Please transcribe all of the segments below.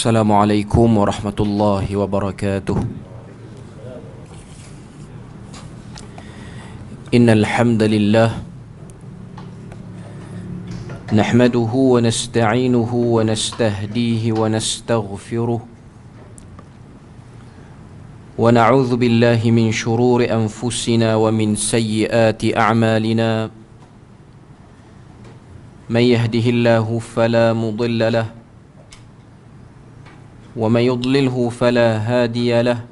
Assalamualaikum warahmatullahi wabarakatuh. Innal hamdalillah nahmaduhu wa nasta'inuhu wa nastahdihi wa nastaghfiruh wa na'udzu billahi min shururi anfusina wa min sayyiati a'malina. Man yahdihillahu fala mudilla lahu ومن يضلله فلا هادي له.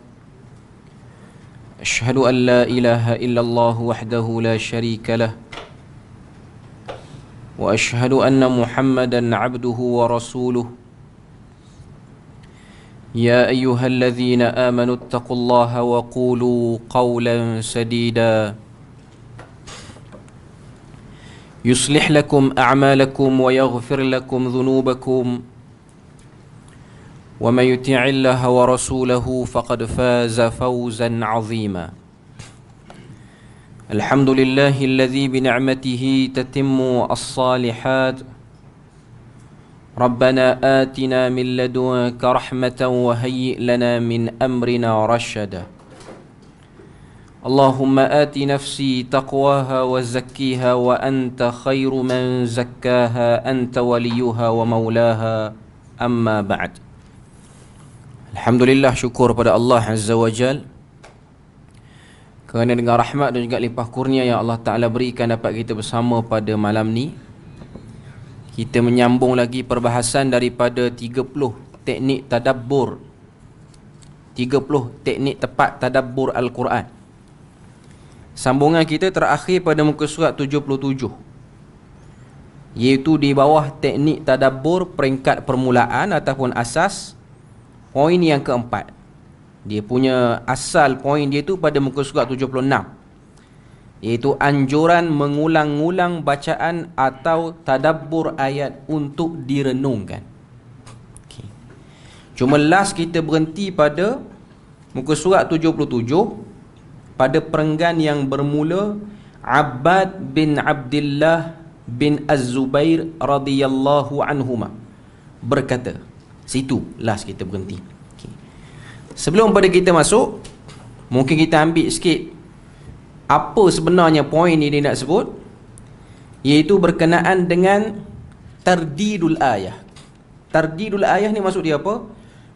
أشهد أن لا إله إلا الله وحده لا شريك له وأشهد أن محمدا عبده ورسوله. يا أيها الذين آمنوا اتقوا الله وقولوا قولا سديدا يصلح لكم أعمالكم ويغفر لكم ذنوبكم ومن يطع الله ورسوله فقد فاز فوزا عظيما. الحمد لله الذي بنعمته تتم الصالحات. ربنا آتنا من لدنك رحمة وهيئ لنا من أمرنا رشدا. اللهم آت نفسي تقواها وزكيها وأنت خير من زكاها أنت وليها ومولاها. أما بعد. Alhamdulillah, syukur pada Allah Azza wa Jal kerana dengan rahmat dan juga limpah kurnia yang Allah Ta'ala berikan dapat kita bersama pada malam ni. Kita menyambung lagi perbahasan daripada 30 teknik tadabbur, 30 teknik tepat tadabbur Al-Quran. Sambungan kita terakhir pada muka surat 77, iaitu di bawah teknik tadabbur peringkat permulaan ataupun asas. Poin yang keempat, dia punya asal poin dia tu pada muka surat 76, iaitu anjuran mengulang-ulang bacaan atau tadabbur ayat untuk direnungkan. Okay. Cuma last kita berhenti pada muka surat 77 pada perenggan yang bermula Abbad bin Abdullah bin Az-Zubair radhiyallahu anhuma berkata. Situ last kita berhenti. Okay. Sebelum pada kita masuk, mungkin kita ambil sikit apa sebenarnya poin ini dia nak sebut, iaitu berkenaan dengan tardidul ayah. Tardidul ayah ni maksud dia apa?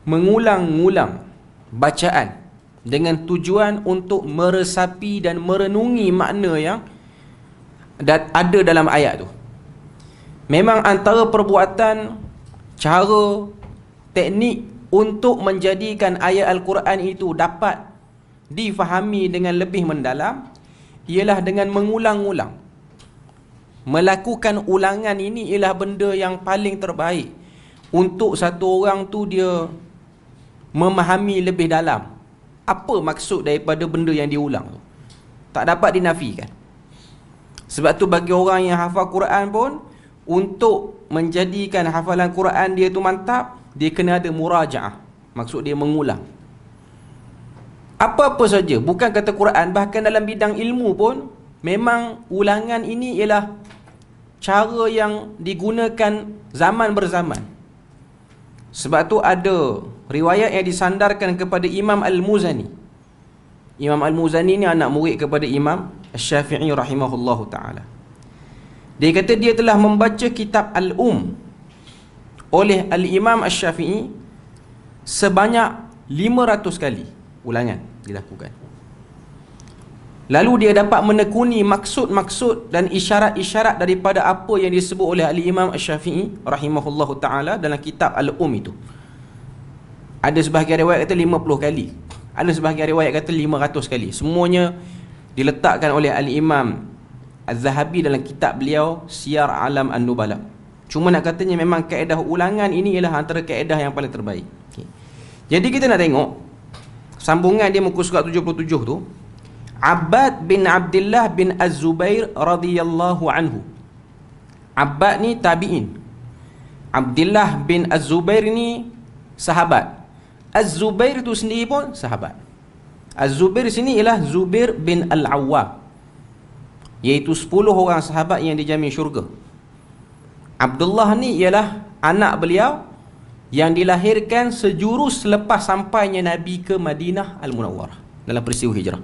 Mengulang-ulang bacaan dengan tujuan untuk meresapi dan merenungi makna yang ada dalam ayat tu. Memang antara perbuatan, cara, teknik untuk menjadikan ayat Al-Quran itu dapat difahami dengan lebih mendalam ialah dengan mengulang-ulang. Melakukan ulangan ini ialah benda yang paling terbaik untuk satu orang tu dia memahami lebih dalam apa maksud daripada benda yang diulang tu. Tak dapat dinafikan. Sebab tu bagi orang yang hafal Quran pun, untuk menjadikan hafalan Quran dia tu mantap, dia kena ada murajaah. Maksud dia mengulang apa-apa saja, bukan kata Quran, bahkan dalam bidang ilmu pun memang ulangan ini ialah cara yang digunakan zaman berzaman. Sebab tu ada riwayat yang disandarkan kepada Imam Al-Muzani. Imam Al-Muzani ni anak murid kepada Imam Asy-Syafi'i rahimahullahu ta'ala. Dia kata dia telah membaca kitab oleh Al-Imam Asy-Syafi'i sebanyak 500 kali ulangan dilakukan. Lalu dia dapat menekuni maksud-maksud dan isyarat-isyarat daripada apa yang disebut oleh Al-Imam Asy-Syafi'i rahimahullahu ta'ala dalam kitab itu. Ada sebahagian riwayat kata 50 kali, ada sebahagian riwayat kata 500 kali. Semuanya diletakkan oleh Al-Imam Az-Zahabi dalam kitab beliau Siyar Alam An-Nubala. Cuma nak katanya memang kaedah ulangan ini ialah antara kaedah yang paling terbaik. Okay. Jadi kita nak tengok sambungan dia muka surat 77 tu. Abbad bin Abdullah bin Az-Zubair radhiyallahu anhu. Abbad ni tabi'in. Abdullah bin Az-Zubair ni sahabat. Az-Zubair tu sendiri pun sahabat. Az-Zubair sini ialah Zubair bin Al-Awwam, iaitu 10 orang sahabat yang dijamin syurga. Abdullah ni ialah anak beliau yang dilahirkan sejurus selepas sampainya Nabi ke Madinah Al-Munawwarah dalam peristiwa hijrah.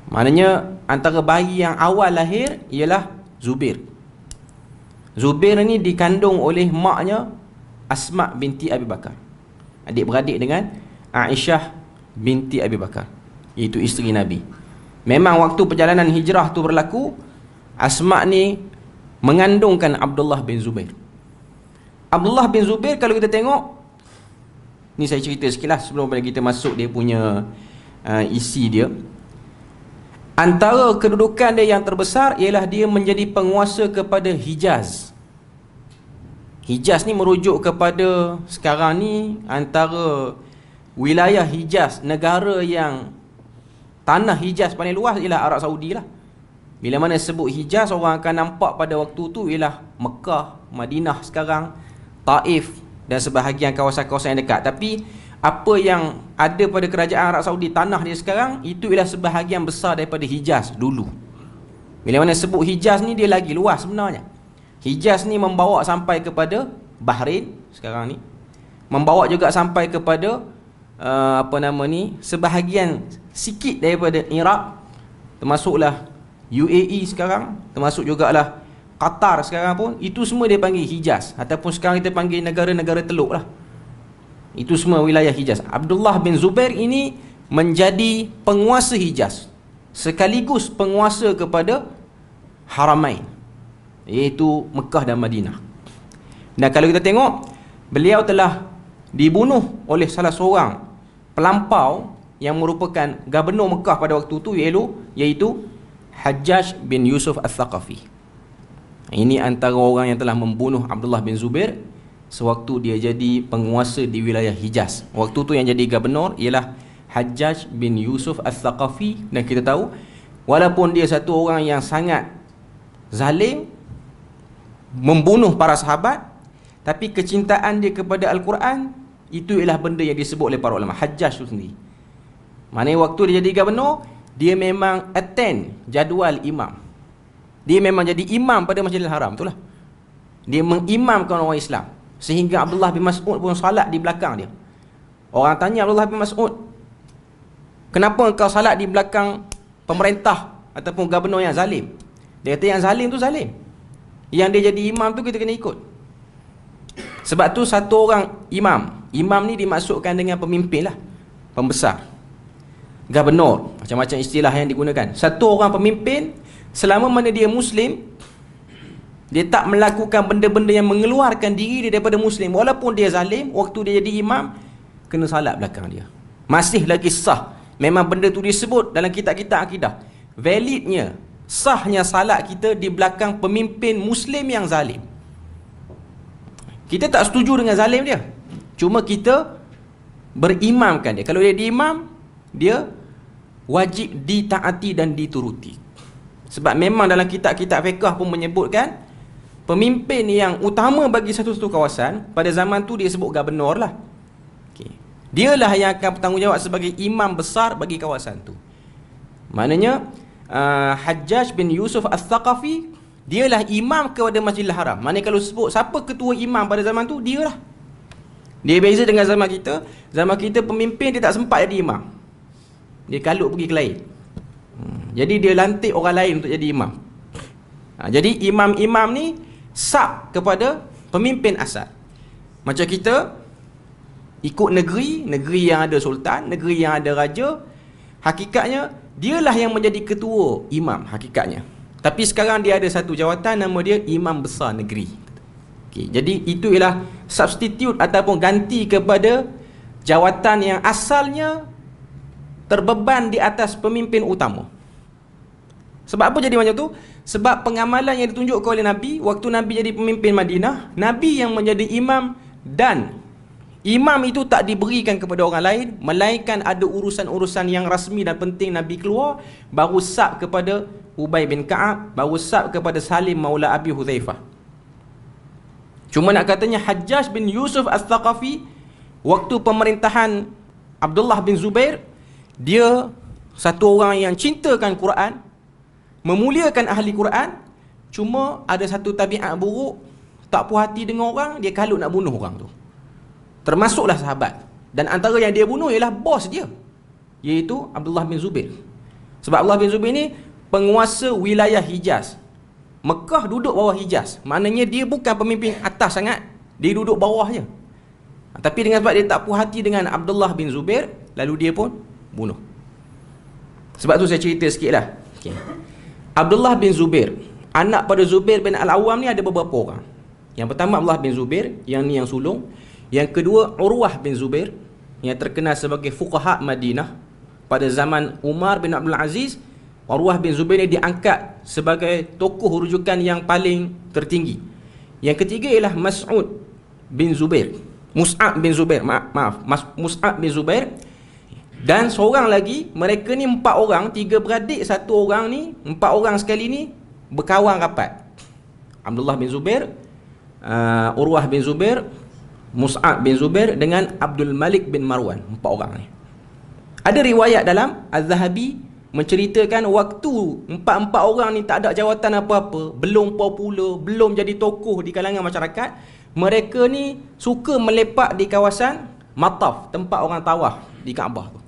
Maknanya antara bayi yang awal lahir ialah Zubair. Zubair ni dikandung oleh maknya Asma binti Abi Bakar, adik-beradik dengan Aisyah binti Abi Bakar, iaitu isteri Nabi. Memang waktu perjalanan hijrah tu berlaku, Asma ni mengandungkan Abdullah bin Zubair. Abdullah bin Zubair, kalau kita tengok, ni saya cerita sekilas sebelum kita masuk dia punya isi dia. Antara kedudukan dia yang terbesar ialah dia menjadi penguasa kepada Hijaz. Hijaz ni merujuk kepada sekarang ni antara wilayah Hijaz, negara yang tanah Hijaz paling luas ialah Arab Saudi lah. Bila mana sebut Hijaz, orang akan nampak pada waktu tu ialah Mekah, Madinah sekarang, Taif dan sebahagian kawasan-kawasan yang dekat. Tapi apa yang ada pada kerajaan Arab Saudi, tanah dia sekarang, itu ialah sebahagian besar daripada Hijaz dulu. Bila mana sebut Hijaz ni, dia lagi luas sebenarnya. Hijaz ni membawa sampai kepada Bahrain sekarang ni, membawa juga sampai kepada sebahagian sikit daripada Iraq, termasuklah UAE sekarang, termasuk jugalah Qatar sekarang pun. Itu semua dia panggil Hijaz, ataupun sekarang kita panggil negara-negara Teluk lah. Itu semua wilayah Hijaz. Abdullah bin Zubair ini menjadi penguasa Hijaz, sekaligus penguasa kepada Haramain, iaitu Mekah dan Madinah. Dan kalau kita tengok, beliau telah dibunuh oleh salah seorang pelampau yang merupakan gubernur Mekah pada waktu itu, iaitu Hajjaj bin Yusuf Al-Thaqafi. Ini antara orang yang telah membunuh Abdullah bin Zubair sewaktu dia jadi penguasa di wilayah Hijaz. Waktu tu yang jadi gubernur ialah Hajjaj bin Yusuf Al-Thaqafi. Dan kita tahu, walaupun dia satu orang yang sangat zalim, membunuh para sahabat, tapi kecintaan dia kepada Al-Quran, itu ialah benda yang disebut oleh para ulama. Hajjaj tu sendiri, maknanya waktu dia jadi gubernur, dia memang attend jadual imam. Dia memang jadi imam pada Masjidil Haram, itulah. Dia mengimamkan orang Islam, sehingga Abdullah bin Mas'ud pun salat di belakang dia. Orang tanya Abdullah bin Mas'ud, kenapa engkau salat di belakang pemerintah ataupun gubernur yang zalim? Dia kata yang zalim tu zalim, yang dia jadi imam tu kita kena ikut. Sebab tu satu orang imam ni dimaksudkan dengan pemimpin lah, pembesar, gubernur, macam-macam istilah yang digunakan. Satu orang pemimpin, selama mana dia Muslim, dia tak melakukan benda-benda yang mengeluarkan diri dia daripada Muslim, walaupun dia zalim, waktu dia jadi imam, kena salat belakang dia, masih lagi sah. Memang benda tu disebut dalam kitab-kitab akidah, validnya, sahnya salat kita di belakang pemimpin Muslim yang zalim. Kita tak setuju dengan zalim dia, cuma kita berimamkan dia. Kalau dia diimam, dia wajib ditaati dan dituruti. Sebab memang dalam kitab-kitab fiqh pun menyebutkan pemimpin yang utama bagi satu-satu kawasan, pada zaman tu dia sebut gubernur lah. Okay. Dialah yang akan bertanggungjawab sebagai imam besar bagi kawasan tu. Maknanya Hajjaj bin Yusuf Al-Thaqafi, dialah imam kepada Masjidil Haram. Maknanya kalau sebut siapa ketua imam pada zaman tu, dialah. Dia beza dengan zaman kita. Zaman kita pemimpin dia tak sempat jadi imam, dia kalut pergi ke lain. Jadi dia lantik orang lain untuk jadi imam. Jadi imam-imam ni sab kepada pemimpin asal. Macam kita ikut negeri yang ada sultan, negeri yang ada raja, hakikatnya dialah yang menjadi ketua imam hakikatnya. Tapi sekarang dia ada satu jawatan, nama dia imam besar negeri. Okay, jadi itu ialah substitute ataupun ganti kepada jawatan yang asalnya terbeban di atas pemimpin utama. Sebab apa jadi macam tu? Sebab pengamalan yang ditunjukkan oleh Nabi, waktu Nabi jadi pemimpin Madinah, Nabi yang menjadi imam, dan imam itu tak diberikan kepada orang lain, melainkan ada urusan-urusan yang rasmi dan penting Nabi keluar, baru sab kepada Ubay bin Ka'ab, baru sab kepada Salim Maula Abi Hudzaifah. Cuma nak katanya Hajjaj bin Yusuf Al-Thaqafi, waktu pemerintahan Abdullah bin Zubair, dia satu orang yang cintakan Quran, memuliakan ahli Quran, cuma ada satu tabiat buruk, tak puas hati dengan orang, dia kalut nak bunuh orang tu. termasuklah sahabat. Dan antara yang dia bunuh ialah bos dia, iaitu Abdullah bin Zubair. Sebab Abdullah bin Zubair ni penguasa wilayah Hijaz. Mekah duduk bawah Hijaz. Maknanya dia bukan pemimpin atas sangat, dia duduk bawah je. Tapi dengan sebab dia tak puas hati dengan Abdullah bin Zubair, lalu dia pun bunuh. Sebab tu saya cerita sikit lah. Okay. Abdullah bin Zubair, anak pada Zubair bin Al-Awwam ni ada beberapa orang. Yang pertama Abdullah bin Zubair, yang ni yang sulung. Yang kedua Urwah bin Zubair, yang terkenal sebagai fuqaha Madinah pada zaman Umar bin Abdul Aziz. Urwah bin Zubair ni diangkat sebagai tokoh rujukan yang paling tertinggi. Yang ketiga ialah Mas'ud bin Zubair, Mus'ab bin Zubair, Mus'ab bin Zubair. Dan seorang lagi, mereka ni 4 orang, 3 beradik, 1 orang ni, 4 orang sekali ni berkawan rapat. Abdullah bin Zubair, Urwah bin Zubair, Mus'ab bin Zubair dengan Abdul Malik bin Marwan. 4 orang ni. Ada riwayat dalam Az-Zahabi menceritakan waktu 4 orang ni tak ada jawatan apa-apa, belum popular, belum jadi tokoh di kalangan masyarakat, mereka ni suka melepak di kawasan Mataf, tempat orang tawaf di Kaabah tu.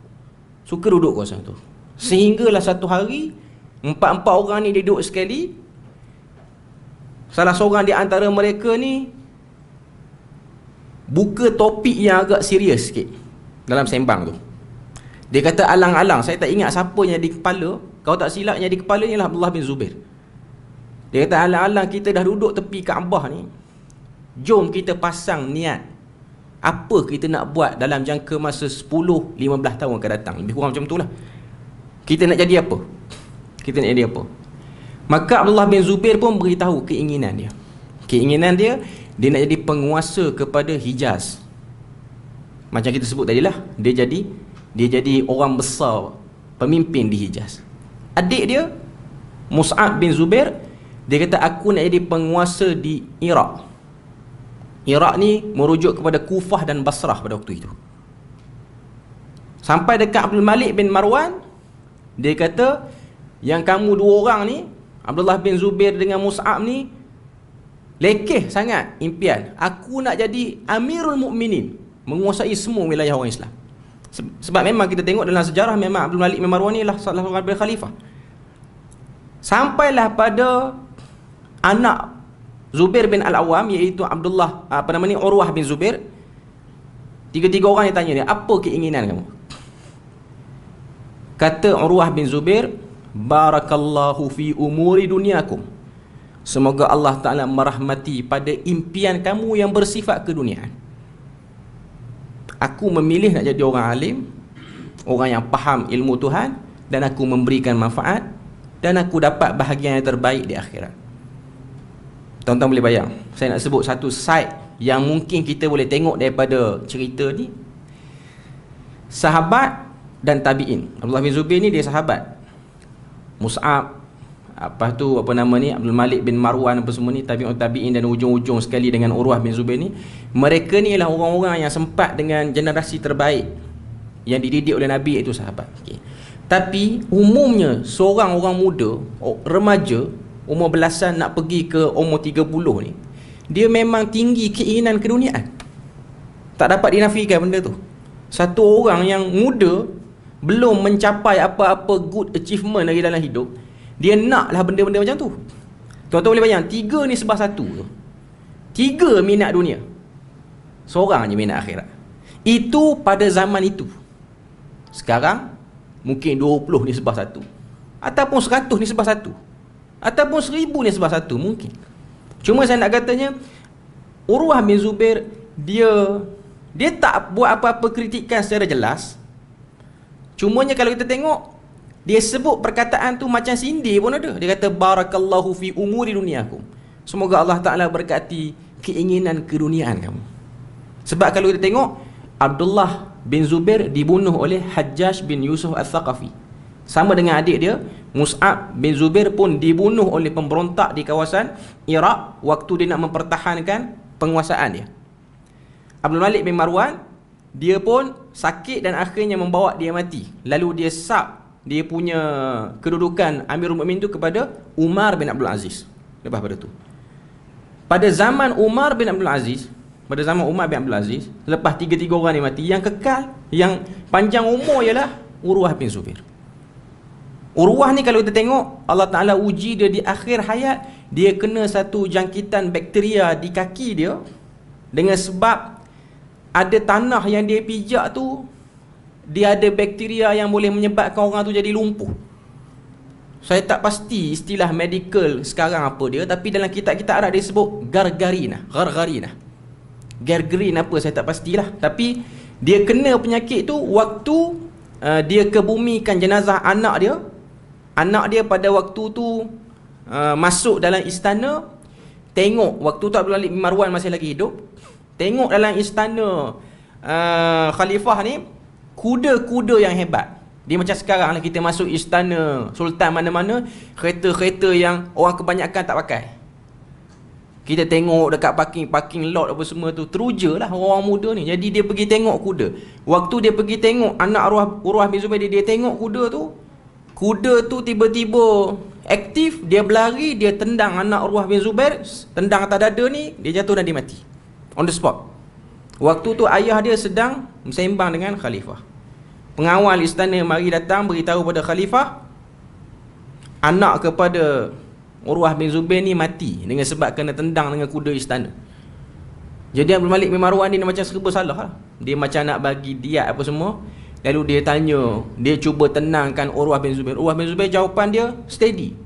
Suka duduk kawasan tu. Sehinggalah satu hari 4 orang ni duduk sekali. Salah seorang di antara mereka ni buka topik yang agak serius sikit dalam sembang tu. Dia kata alang-alang, saya tak ingat siapa yang di kepala. Kalau tak silap yang di kepala ni lah Abdullah bin Zubair. Dia kata alang-alang kita dah duduk tepi Kaabah ni, jom kita pasang niat apa kita nak buat dalam jangka masa 10-15 tahun akan datang. Lebih kurang macam tu lah. Kita nak jadi apa? Kita nak jadi apa? Maka Abdullah bin Zubair pun beritahu keinginan dia. Keinginan dia, dia nak jadi penguasa kepada Hijaz. Macam kita sebut tadi lah, dia jadi orang besar, pemimpin di Hijaz. Adik dia Mus'ab bin Zubair, dia kata aku nak jadi penguasa di Iraq. Iraq ni merujuk kepada Kufah dan Basrah pada waktu itu. Sampai dekat Abdul Malik bin Marwan, dia kata yang kamu 2 orang ni, Abdullah bin Zubair dengan Mus'ab ni, lekeh sangat impian. Aku nak jadi Amirul Mukminin, menguasai semua wilayah orang Islam. Sebab memang kita tengok dalam sejarah, memang Abdul Malik bin Marwan ni lah salah seorang daripada khalifah. Sampailah pada anak Zubair bin Al-Awwam, iaitu Urwah bin Zubair. 3 orang yang tanya dia, apa keinginan kamu? Kata Urwah bin Zubair, barakallahu fi umuri dunyakum, semoga Allah Ta'ala merahmati pada impian kamu yang bersifat keduniaan. Aku memilih nak jadi orang alim, orang yang faham ilmu Tuhan, dan aku memberikan manfaat, dan aku dapat bahagian yang terbaik di akhirat. Tuan-tuan boleh bayang, saya nak sebut satu side yang mungkin kita boleh tengok daripada cerita ni. Sahabat dan tabi'in. Abdullah bin Zubair ni dia sahabat. Mus'ab, Abdul Malik bin Marwan, apa semua ni tabi'in, dan ujung-ujung sekali dengan Urwah bin Zubair ni, mereka ni ialah orang-orang yang sempat dengan generasi terbaik yang dididik oleh Nabi, iaitu sahabat. Okay. Tapi umumnya seorang orang muda, remaja, umur belasan nak pergi ke umur 30 ni, dia memang tinggi keinginan keduniaan. Tak dapat dinafikan benda tu. Satu orang yang muda, belum mencapai apa-apa good achievement lagi dalam hidup, dia naklah benda-benda macam tu. Tuan-tuan boleh bayang, 3 ni sebah satu tu. 3 minat dunia, seorang je minat akhirat. Itu pada zaman itu. Sekarang mungkin 20 ni sebah satu, ataupun 100 ni sebah satu, ataupun 1000 ni sebah satu mungkin. Cuma saya nak katanya, Urwah bin Zubair, dia tak buat apa-apa kritikan secara jelas. Cumanya kalau kita tengok, dia sebut perkataan tu macam sindir pun ada. Dia kata barakallahu fi umuri dunyakum, semoga Allah Ta'ala berkati keinginan keduniaan kamu. Sebab kalau kita tengok, Abdullah bin Zubair dibunuh oleh Hajjaj bin Yusuf Al-Thaqafi. Sama dengan adik dia, Mus'ab bin Zubair pun dibunuh oleh pemberontak di kawasan Iraq waktu dia nak mempertahankan penguasaan dia. Abdul Malik bin Marwan, dia pun sakit dan akhirnya membawa dia mati. Lalu dia dia punya kedudukan Amirul Mukminin tu kepada Umar bin Abdul Aziz. Lepas pada tu, pada zaman Umar bin Abdul Aziz, pada zaman Umar bin Abdul Aziz, lepas tiga-tiga orang ni mati, yang kekal, yang panjang umur ialah Urwah bin Zubair. Urwah ni kalau kita tengok, Allah Ta'ala uji dia di akhir hayat, dia kena satu jangkitan bakteria di kaki dia, dengan sebab ada tanah yang dia pijak tu, dia ada bakteria yang boleh menyebabkan orang tu jadi lumpuh. Saya tak pasti istilah medical sekarang apa dia, tapi dalam kitab-kitab Arab dia sebut gargarina. Gargarin apa saya tak pastilah, tapi dia kena penyakit tu waktu dia kebumikan jenazah anak dia. Anak dia pada waktu tu masuk dalam istana, tengok waktu tu Abdul Malik bin Marwan masih lagi hidup, tengok dalam istana khalifah ni kuda-kuda yang hebat. Dia macam sekarang lah kita masuk istana sultan mana-mana, kereta-kereta yang orang kebanyakan tak pakai. Kita tengok dekat parking lot apa semua tu, teruja lah orang muda ni. Jadi dia pergi tengok kuda. Waktu dia pergi tengok anak Urwah bin Zubair, dia tengok kuda tu tiba-tiba aktif, dia berlari, dia tendang anak Urwah bin Zubair, tendang atas dada ni, dia jatuh dan dia mati on the spot. Waktu tu ayah dia sedang bersembang dengan khalifah. Pengawal istana mari datang beritahu pada khalifah, anak kepada Urwah bin Zubair ni mati dengan sebab kena tendang dengan kuda istana. Jadi Abdul Malik bin Marwan ni macam serba salah lah. Dia macam nak bagi diat apa semua. Lalu dia tanya, dia cuba tenangkan Urwah bin Zubair. Urwah bin Zubair jawapan dia steady.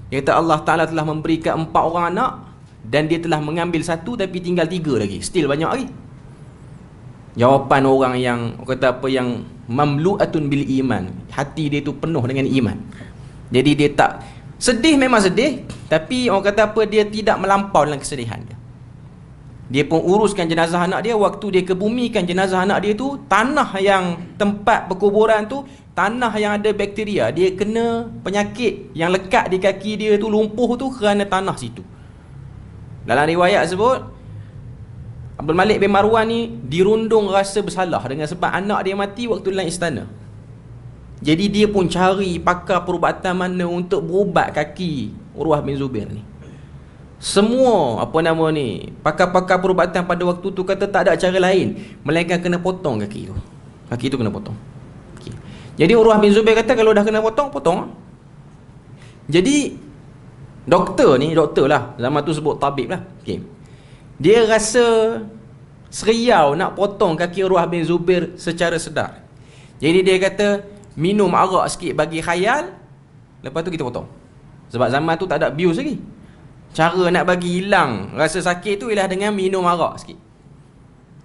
Dia kata Allah Ta'ala telah memberikan 4 orang anak, dan dia telah mengambil 1 tapi tinggal 3 lagi. Still banyak lagi. Jawapan orang yang kata apa, yang mamlu'atun bil iman. Hati dia tu penuh dengan iman. Jadi dia tak sedih, memang sedih, tapi orang kata apa, dia tidak melampau dalam kesedihan dia. Dia pun uruskan jenazah anak dia. Waktu dia kebumikan jenazah anak dia tu, tanah yang tempat perkuburan tu, tanah yang ada bakteria. Dia kena penyakit yang lekat di kaki dia tu, lumpuh tu kerana tanah situ. Dalam riwayat sebut, Abdul Malik bin Marwan ni dirundung rasa bersalah dengan sebab anak dia mati waktu dalam istana. Jadi dia pun cari pakar perubatan mana untuk berubat kaki Urwah bin Zubair ni. Semua pakar-pakar perubatan pada waktu tu kata tak ada cara lain melainkan kena potong kaki tu. Kaki tu kena potong. Okay. Jadi Urwah bin Zubair kata kalau dah kena potong. Jadi doktor lah, zaman tu sebut tabib lah. Okay. Dia rasa seriau nak potong kaki Urwah bin Zubair secara sedar. Jadi dia kata minum arak sikit bagi khayal, lepas tu kita potong. Sebab zaman tu tak ada abuse lagi. Cara nak bagi hilang rasa sakit tu ialah dengan minum arak sikit.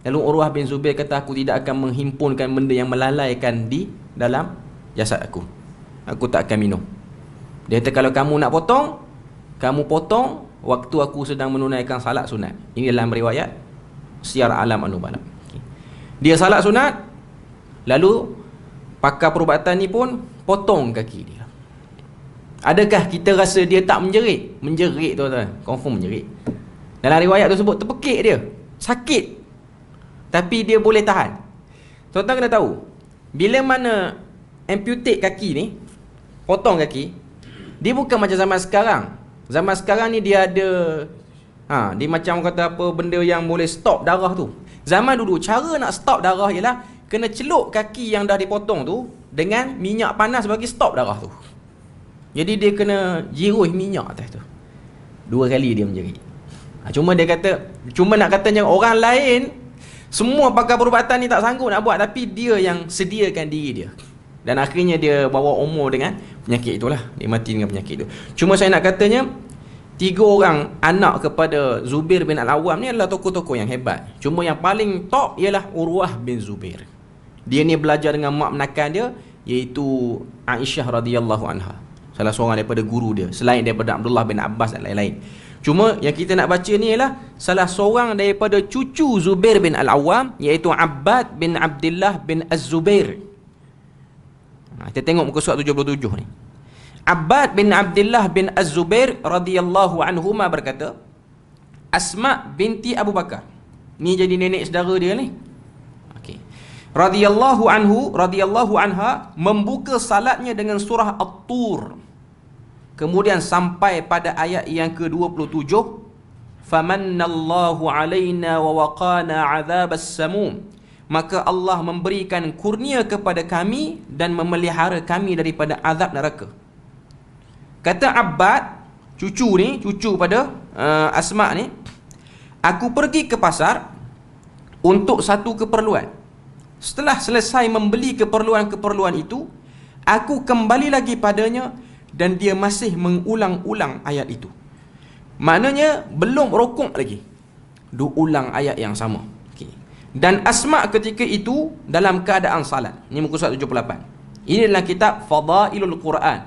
Lalu Urwah bin Zubair kata, aku tidak akan menghimpunkan benda yang melalaikan di dalam jasad aku. Aku tak akan minum. Dia kata kalau kamu nak potong, kamu potong waktu aku sedang menunaikan salat sunat. Ini dalam riwayat Syiar Alam An-Nubala. Dia salat sunat, lalu pakar perubatan ni pun potong kaki dia. Adakah kita rasa dia tak menjerit? Menjerit tu tuan, confirm menjerit. Dalam riwayat tu sebut terpekik dia, sakit, tapi dia boleh tahan. Tuan-tuan kena tahu, bila mana amputate kaki ni, potong kaki, dia bukan macam zaman sekarang. Zaman sekarang ni dia ada dia macam kata apa, benda yang boleh stop darah tu. Zaman dulu cara nak stop darah ialah kena celup kaki yang dah dipotong tu dengan minyak panas bagi stop darah tu. Jadi dia kena jiruh minyak atas tu 2 kali dia menjerit. Cuma nak katanya orang lain, semua pakar perubatan ni tak sanggup nak buat, tapi dia yang sediakan diri dia. Dan akhirnya dia bawa umur dengan penyakit itulah. Dia mati dengan penyakit itu. Cuma saya nak katanya 3 orang anak kepada Zubair bin Al-Awwam ni adalah tokoh-tokoh yang hebat. Cuma yang paling top ialah Urwah bin Zubair. Dia ni belajar dengan mak menakan dia, iaitu Aisyah radhiyallahu anha, salah seorang daripada guru dia, selain daripada Abdullah bin Abbas dan lain-lain. Cuma yang kita nak baca ni ialah salah seorang daripada cucu Zubair bin Al-Awwam, iaitu Abbad bin Abdullah bin Az-Zubair. Kita tengok muka surat 77 ni. Abbad bin Abdullah bin Az-Zubair radhiyallahu anhuma berkata, Asma binti Abu Bakar, ni jadi nenek saudara dia ni. Okey. Radhiyallahu anha membuka salatnya dengan surah At-Tur. Kemudian sampai pada ayat yang ke-27, famannallahu alaina wa waqana adzabas samum. Maka Allah memberikan kurnia kepada kami dan memelihara kami daripada azab neraka. Kata Abbad, cucu pada Asma ni, aku pergi ke pasar untuk satu keperluan. Setelah selesai membeli keperluan-keperluan itu, aku kembali lagi padanya dan dia masih mengulang-ulang ayat itu. Maknanya belum rukuk lagi, dia ulang ayat yang sama. Okay. Dan Asma ketika itu dalam keadaan salat. Ini muka surat 78. Ini adalah kitab Fadailul Quran,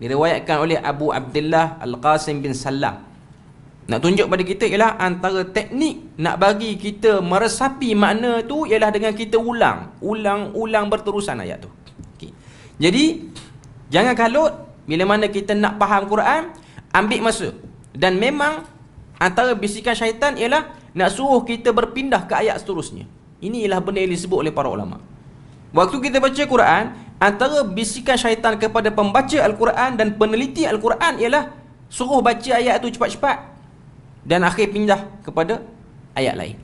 diriwayatkan oleh Abu Abdullah Al-Qasim bin Salam. Nak tunjuk pada kita ialah antara teknik nak bagi kita meresapi makna tu ialah dengan kita ulang berterusan ayat tu. Okay. Jadi jangan kalut bila mana kita nak faham Quran, ambil masa. Dan memang antara bisikan syaitan ialah nak suruh kita berpindah ke ayat seterusnya. Ini ialah benda yang disebut oleh para ulama. Waktu kita baca Quran, antara bisikan syaitan kepada pembaca Al-Quran dan peneliti Al-Quran ialah suruh baca ayat tu cepat-cepat dan akhir pindah kepada ayat lain.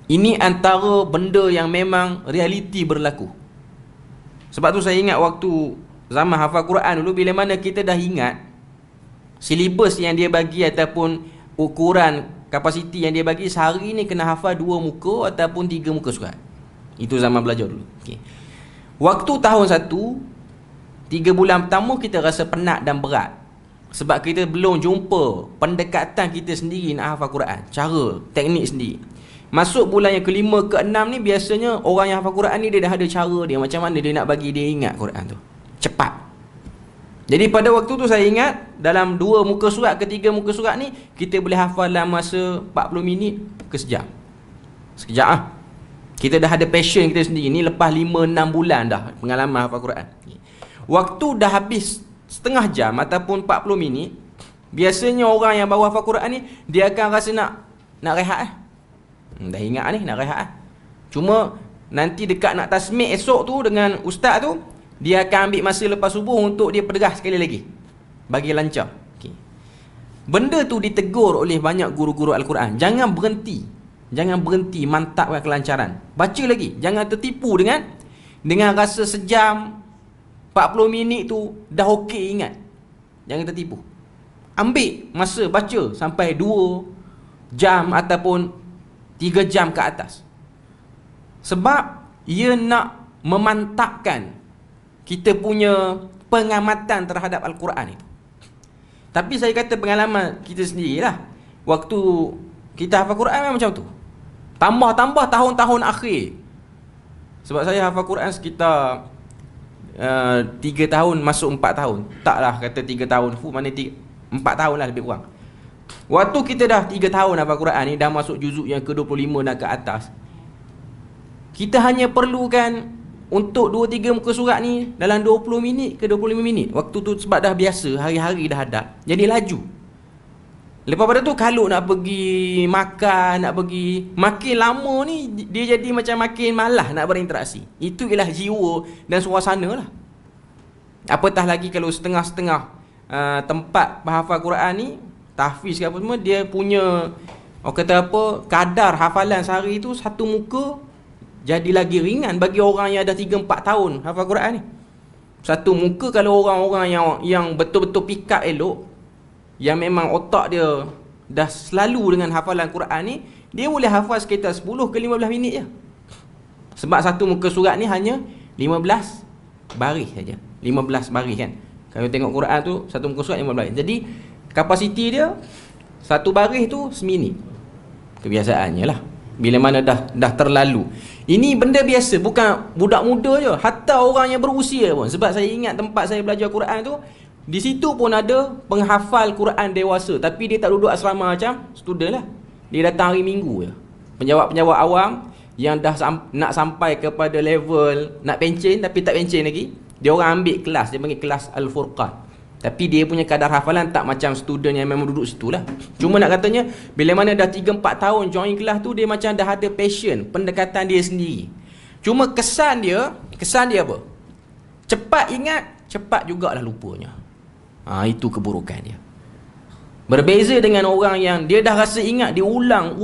Ini antara benda yang memang realiti berlaku. Sebab tu saya ingat waktu zaman hafal Quran dulu, bila mana kita dah ingat silibus yang dia bagi ataupun ukuran kapasiti yang dia bagi, sehari ni kena hafal 2 muka ataupun 3 muka surat. Itu zaman belajar dulu. Okay. Waktu tahun 1, 3 bulan pertama kita rasa penat dan berat. Sebab kita belum jumpa pendekatan kita sendiri nak hafal Quran, cara, teknik sendiri. Masuk bulan yang kelima, ke-6 ni biasanya orang yang hafal Quran ni dia dah ada cara dia, macam mana dia nak bagi dia ingat Quran tu cepat. Jadi pada waktu tu saya ingat dalam 2 muka surat ke 3 muka surat ni kita boleh hafal dalam masa 40 minit ke sejam. Sekejap lah. Kita dah ada passion kita sendiri. Ni lepas 5-6 bulan dah pengalaman hafal Quran. Waktu dah habis setengah jam ataupun 40 minit, biasanya orang yang bawa hafal Quran ni dia akan rasa nak rehat. Dah ingat ni nak rehat. Cuma nanti dekat nak tasmik esok tu dengan ustaz tu, dia akan ambil masa lepas subuh untuk dia pergah sekali lagi bagi lancar. Okay. Benda tu ditegur oleh banyak guru-guru Al-Quran. Jangan berhenti mantapkan kelancaran. Baca lagi. Jangan tertipu dengan rasa sejam 40 minit tu dah okey ingat. Jangan tertipu. Ambil masa baca sampai 2 jam ataupun 3 jam ke atas. Sebab ia nak memantapkan kita punya pengamatan terhadap Al-Quran itu. Tapi saya kata pengalaman kita sendirilah. Waktu kita hafal Quran memang macam tu. Tambah tahun-tahun akhir. Sebab saya hafal Quran sekitar 3 tahun masuk 4 tahun. Taklah kata 3 tahun. Mana 4 tahun lah lebih kurang. Waktu kita dah 3 tahun hafal Quran ni, dah masuk juzuk yang ke-25 dan ke atas, kita hanya perlukan untuk 2-3 muka surat ni dalam 20 minit ke 25 minit. Waktu tu sebab dah biasa, hari-hari dah hadap, jadi laju. Lepas pada tu kalau nak pergi makan, nak pergi, makin lama ni dia jadi macam makin malas nak berinteraksi. Itu ialah jiwa dan suasana lah. Apatah lagi kalau setengah-setengah tempat penghafal Quran ni, tahfiz ke apa semua, dia punya orang kata apa, kadar hafalan sehari tu satu muka jadi lagi ringan bagi orang yang dah 3-4 tahun hafal Quran ni. Satu muka kalau orang-orang yang betul-betul pick up elok, yang memang otak dia dah selalu dengan hafalan Quran ni, dia boleh hafal sekitar 10 ke 15 minit je. Sebab satu muka surat ni hanya 15 baris saja. 15 baris kan. Kalau tengok Quran tu satu muka surat 15 baris. Jadi kapasiti dia satu baris tu seminit. Kebiasaannya lah. Bila mana dah terlalu. Ini benda biasa, bukan budak muda je, hatta orang yang berusia pun. Sebab saya ingat tempat saya belajar Quran tu, di situ pun ada penghafal Quran dewasa, tapi dia tak duduk asrama macam student lah. Dia datang hari Minggu je. Penjawab-penjawab awam yang dah nak sampai kepada level nak pencen tapi tak pencen lagi, dia orang ambil kelas, dia panggil kelas Al-Furqan. Tapi dia punya kadar hafalan tak macam student yang memang duduk situ lah. Cuma nak katanya, bila mana dah 3-4 tahun join kelas tu, dia macam dah ada passion, pendekatan dia sendiri. Cuma kesan dia apa? Cepat ingat, cepat jugalah lupanya. Itu keburukan dia. Berbeza dengan orang yang dia dah rasa ingat, dia ulang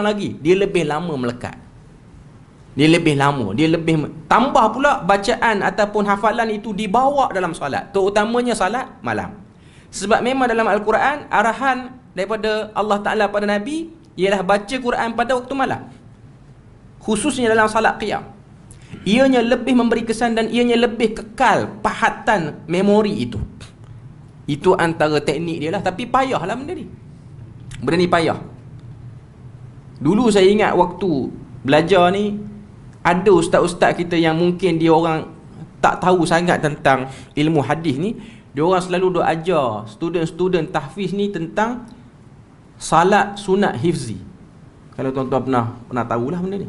lagi, dia lebih lama melekat. Dia lebih lama, dia lebih tambah pula bacaan ataupun hafalan itu dibawa dalam solat, terutamanya solat malam. Sebab memang dalam Al-Quran arahan daripada Allah Ta'ala pada Nabi ialah baca Quran pada waktu malam, khususnya dalam salat qiyam. Ianya lebih memberi kesan dan ianya lebih kekal pahatan memori itu. Itu antara teknik dia lah. Tapi payah lah benda ni. Benda ni payah. Dulu saya ingat waktu belajar ni, ada ustaz-ustaz kita yang mungkin dia orang tak tahu sangat tentang ilmu hadis ni. Dia orang selalu duk ajar student-student tahfiz ni tentang salat sunat hifzi. Kalau tuan-tuan pernah tahulah benda ni.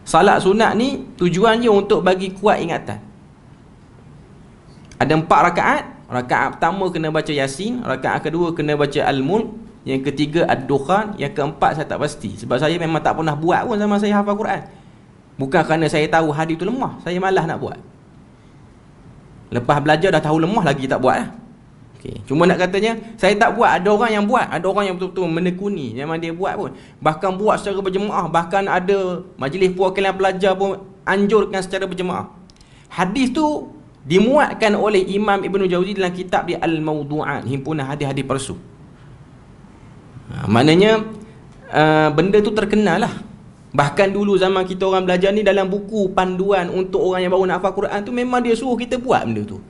Salat sunat ni tujuannya untuk bagi kuat ingatan. Ada 4 rakaat. Rakaat pertama kena baca Yasin, rakaat kedua kena baca Al-Mulk, yang ketiga Ad-Dukhan, yang keempat saya tak pasti. Sebab saya memang tak pernah buat pun sama saya hafal Quran. Bukan kerana saya tahu hadis tu lemah, saya malas nak buat. Lepas belajar dah tahu lemah lagi tak buat lah. Okay. Cuma nak katanya saya tak buat, ada orang yang buat, ada orang yang betul-betul menekuni, memang dia buat pun. Bahkan buat secara berjemaah, bahkan ada majlis perwakilan pelajar pun anjurkan secara berjemaah. Hadis tu dimuatkan oleh Imam Ibn Jauzi dalam kitab dia Al-Mawdu'at, himpunan hadis-hadis palsu. Maknanya benda tu terkenal lah. Bahkan dulu zaman kita orang belajar ni, dalam buku panduan untuk orang yang baru nak hafal Quran tu, memang dia suruh kita buat benda tu.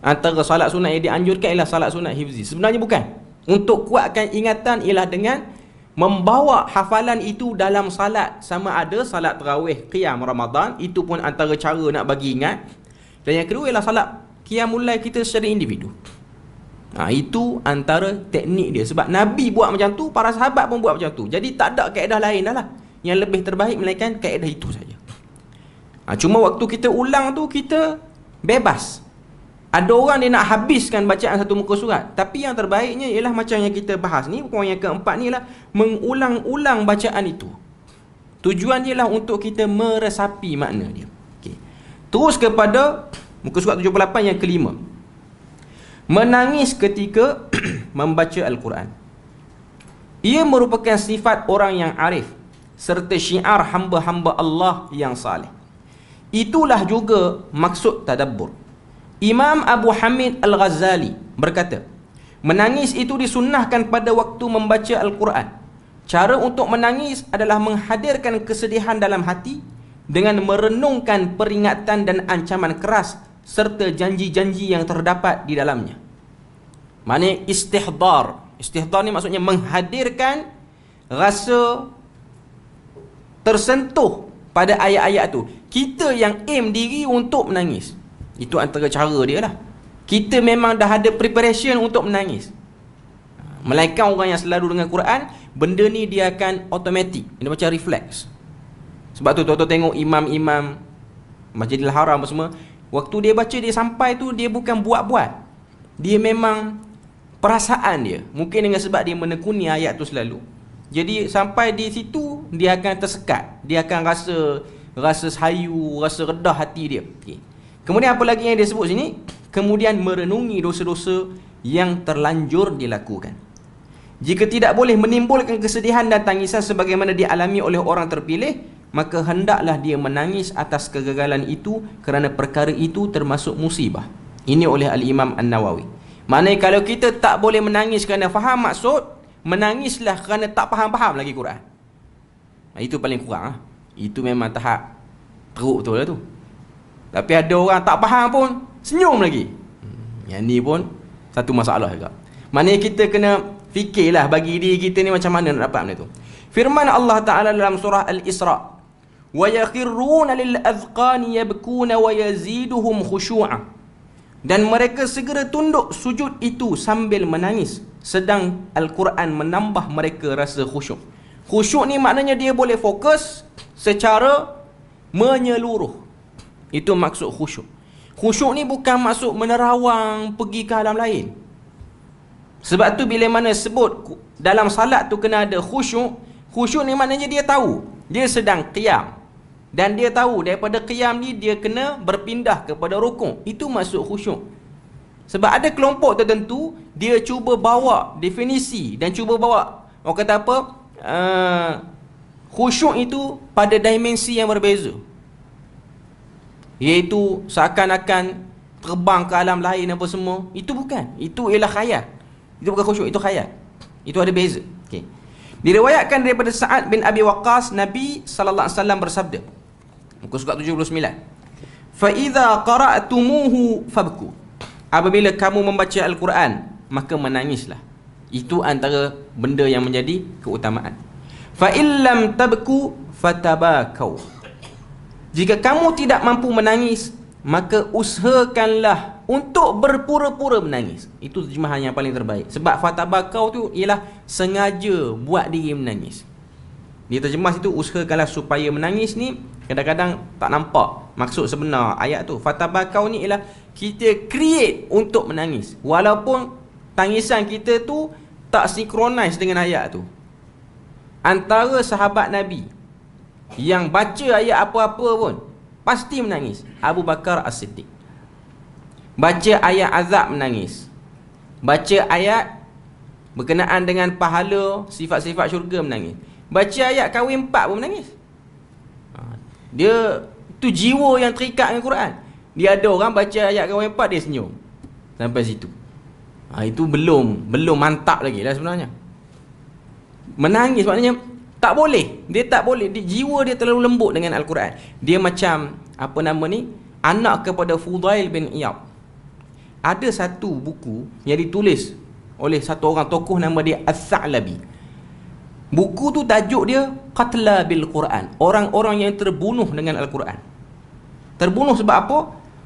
Antara salat sunat yang dianjurkan ialah salat sunat hifzi. Sebenarnya bukan. Untuk kuatkan ingatan ialah dengan membawa hafalan itu dalam salat. Sama ada salat tarawih qiyam Ramadan, itu pun antara cara nak bagi ingat. Dan yang kedua ialah salat qiyamul lail kita secara individu. Itu antara teknik dia. Sebab Nabi buat macam tu, para sahabat pun buat macam tu. Jadi tak ada kaedah lain dah lah yang lebih terbaik melainkan kaedah itu saja. Cuma waktu kita ulang tu, kita bebas. Ada orang dia nak habiskan bacaan satu muka surat, tapi yang terbaiknya ialah macam yang kita bahas ni, poin yang keempat ni lah, mengulang-ulang bacaan itu. Tujuan dia lah untuk kita meresapi makna dia. Okay. Terus kepada muka surat 78 yang kelima. Menangis ketika membaca Al-Quran. Ia merupakan sifat orang yang arif serta syiar hamba-hamba Allah yang saleh. Itulah juga maksud tadabbur. Imam Abu Hamid Al-Ghazali berkata, menangis itu disunnahkan pada waktu membaca Al-Quran. Cara untuk menangis adalah menghadirkan kesedihan dalam hati dengan merenungkan peringatan dan ancaman keras serta janji-janji yang terdapat di dalamnya. Maknanya istihdar. Istihdar ni maksudnya menghadirkan rasa tersentuh pada ayat-ayat tu. Kita yang aim diri untuk menangis. Itu antara cara dia lah. Kita memang dah ada preparation untuk menangis. Melainkan orang yang selalu dengan Quran, benda ni dia akan automatik. Dia macam reflex. Sebab tu tuan-tuan tengok imam-imam Masjidil Haram semua, waktu dia baca, dia sampai tu, dia bukan buat-buat. Dia memang perasaan dia. Mungkin dengan sebab dia menekuni ayat tu selalu. Jadi sampai di situ, dia akan tersekat. Dia akan rasa sayu, rasa redah hati dia. Okay. Kemudian apa lagi yang dia sebut sini? Kemudian merenungi dosa-dosa yang terlanjur dilakukan. Jika tidak boleh menimbulkan kesedihan dan tangisan sebagaimana dialami oleh orang terpilih, maka hendaklah dia menangis atas kegagalan itu kerana perkara itu termasuk musibah. Ini oleh Al-Imam An-Nawawi. Maknanya kalau kita tak boleh menangis kerana faham maksud, menangislah kerana tak faham-faham lagi Quran. Itu paling kurang. Itu memang tahap teruk betul lah tu. Tapi ada orang tak faham pun senyum lagi. Yang ni pun satu masalah juga. Maknanya kita kena fikirlah bagi diri kita ni macam mana nak dapat benda tu. Firman Allah Ta'ala dalam surah Al-Isra, wa yakhirruna lil azqani yabkuna wa yaziduhum khushu'a. Dan mereka segera tunduk sujud itu sambil menangis, sedang Al-Quran menambah mereka rasa khusyuk. Khusyuk ni maknanya dia boleh fokus secara menyeluruh. Itu maksud khusyuk. Khusyuk ni bukan maksud menerawang pergi ke alam lain. Sebab tu bila mana sebut dalam salat tu kena ada khusyuk, khusyuk ni maknanya dia tahu dia sedang qiyam, dan dia tahu daripada qiyam ni dia kena berpindah kepada rukuk. Itu maksud khusyuk. Sebab ada kelompok tertentu dia cuba bawa definisi dan cuba bawa, orang kata apa, khusyuk itu pada dimensi yang berbeza, iaitu seakan-akan terbang ke alam lain apa semua. Itu bukan, itu ialah khayal. Itu bukan khusyuk, itu khayal. Itu ada beza. Okey. Diriwayatkan daripada Sa'ad bin Abi Waqqas, Nabi sallallahu alaihi wasallam bersabda, muka surat 79, fa idza qara'tumuhu fabku, apabila kamu membaca Al-Quran maka menangislah. Itu antara benda yang menjadi keutamaan. Fa illam tabku fatabakau, jika kamu tidak mampu menangis maka usahakanlah untuk berpura-pura menangis. Itu terjemahan yang paling terbaik. Sebab fatabakau tu ialah sengaja buat diri menangis. Dia terjemah situ usahakanlah supaya menangis ni, kadang-kadang tak nampak maksud sebenar ayat tu. Fatabakau ni ialah kita create untuk menangis, walaupun tangisan kita tu tak sinkronis dengan ayat tu. Antara sahabat Nabi yang baca ayat apa-apa pun pasti menangis. Abu Bakar As-Siddiq baca ayat azab menangis, baca ayat berkenaan dengan pahala, sifat-sifat syurga menangis, baca ayat kahwin 4 pun menangis. Dia tu jiwa yang terikat dengan Quran. Dia ada orang baca ayat kahwin 4 dia senyum sampai situ. Itu belum mantap lagi lah sebenarnya. Menangis maknanya tak boleh. Dia tak boleh. Jiwa dia terlalu lembut dengan Al-Quran. Dia macam apa nama ni, anak kepada Fudail bin Iyad. Ada satu buku yang ditulis oleh satu orang tokoh nama dia As-Sa'labi. Buku tu tajuk dia Qatla bil Quran, orang-orang yang terbunuh dengan Al-Quran. Terbunuh sebab apa?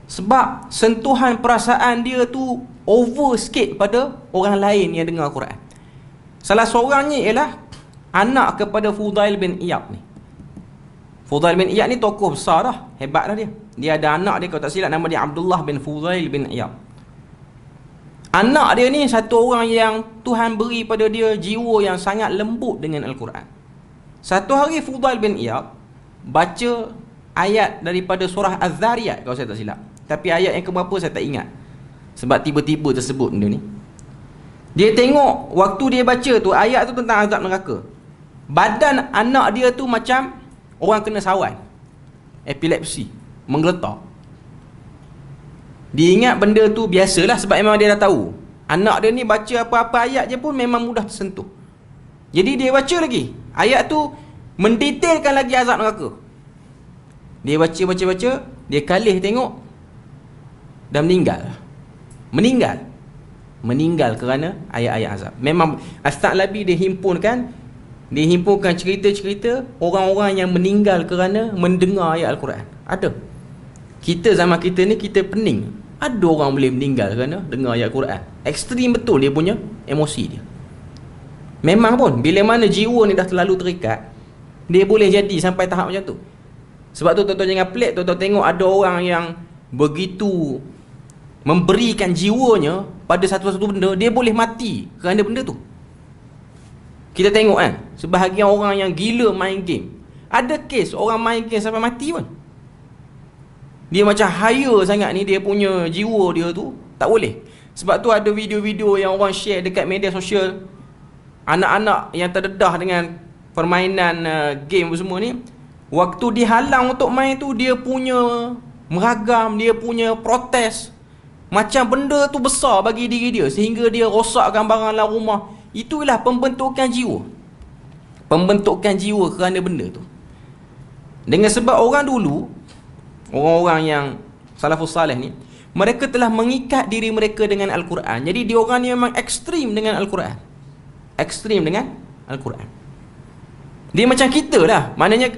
Sebab sentuhan perasaan dia tu over sikit pada orang lain yang dengar Quran. Salah seorangnya ialah anak kepada Fudail bin Iyad ni. Fudail bin Iyad ni tokoh besar dah, hebat dah dia. Dia ada anak dia, kalau tak silap nama dia Abdullah bin Fudail bin Iyad. Anak dia ni satu orang yang Tuhan beri pada dia jiwa yang sangat lembut dengan Al-Quran. Satu hari Fudail bin Iyad baca ayat daripada surah Az-Zariyat kalau saya tak silap. Tapi ayat yang keberapa saya tak ingat, sebab tiba-tiba tersebut benda ni. Dia tengok waktu dia baca tu, ayat tu tentang azab neraka. Badan anak dia tu macam orang kena sawan, epilepsi, menggeletar. Dia ingat benda tu biasalah, sebab memang dia dah tahu anak dia ni baca apa-apa ayat je pun memang mudah tersentuh. Jadi dia baca lagi ayat tu, mendetailkan lagi azab neraka. Dia baca, dia kalih tengok, dah meninggal kerana ayat-ayat azab. Memang As-Sa'labi dia himpunkan cerita-cerita orang-orang yang meninggal kerana mendengar ayat Al-Quran. Ada. Kita zaman kita ni, kita pening. Ada orang boleh meninggal kerana dengar ayat Al-Quran. Ekstrim betul dia punya emosi dia. Memang pun bila mana jiwa ni dah terlalu terikat, dia boleh jadi sampai tahap macam tu. Sebab tu tuan-tuan jangan pelik, tuan-tuan tengok ada orang yang begitu memberikan jiwanya pada satu-satu benda, dia boleh mati kerana benda tu. Kita tengok kan, sebahagian orang yang gila main game. Ada kes orang main game sampai mati pun. Dia macam haya sangat ni, dia punya jiwa dia tu tak boleh. Sebab tu ada video-video yang orang share dekat media sosial, anak-anak yang terdedah dengan permainan game semua ni, waktu dihalang untuk main tu, dia punya meragam, dia punya protes, macam benda tu besar bagi diri dia, sehingga dia rosakkan barang dalam rumah. Itulah pembentukan jiwa. Pembentukan jiwa kerana benda tu. Dengan sebab orang dulu, orang-orang yang salafus salih ni, mereka telah mengikat diri mereka dengan Al-Quran. Jadi dia orang ni memang ekstrim dengan Al-Quran. Ekstrim dengan Al-Quran. Dia macam kita lah. Maknanya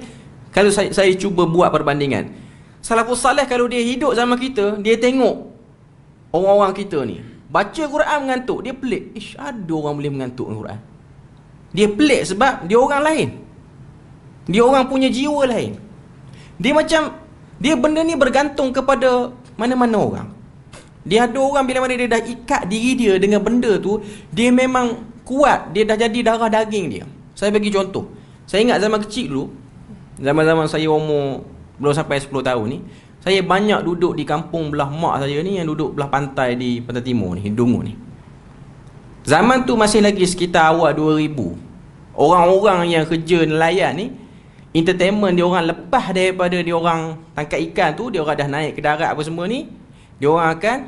kalau saya cuba buat perbandingan, salafus salih kalau dia hidup zaman kita, dia tengok orang-orang kita ni baca Quran mengantuk, dia pelik. Ada orang boleh mengantuk dengan Quran. Dia pelik sebab dia orang lain. Dia orang punya jiwa lain. Dia macam, dia benda ni bergantung kepada mana-mana orang. Dia ada orang bila mana dia dah ikat diri dia dengan benda tu, dia memang kuat, dia dah jadi darah daging dia. Saya bagi contoh. Saya ingat zaman kecil dulu, zaman-zaman saya umur belum sampai 10 tahun ni, saya banyak duduk di kampung belah mak saya ni, yang duduk belah pantai di Pantai Timur ni, Hindungu ni. Zaman tu masih lagi sekitar awal 2000. Orang-orang yang kerja nelayan ni, entertainment dia orang lepas daripada dia orang tangkap ikan tu, dia orang dah naik ke darat apa semua ni, dia orang akan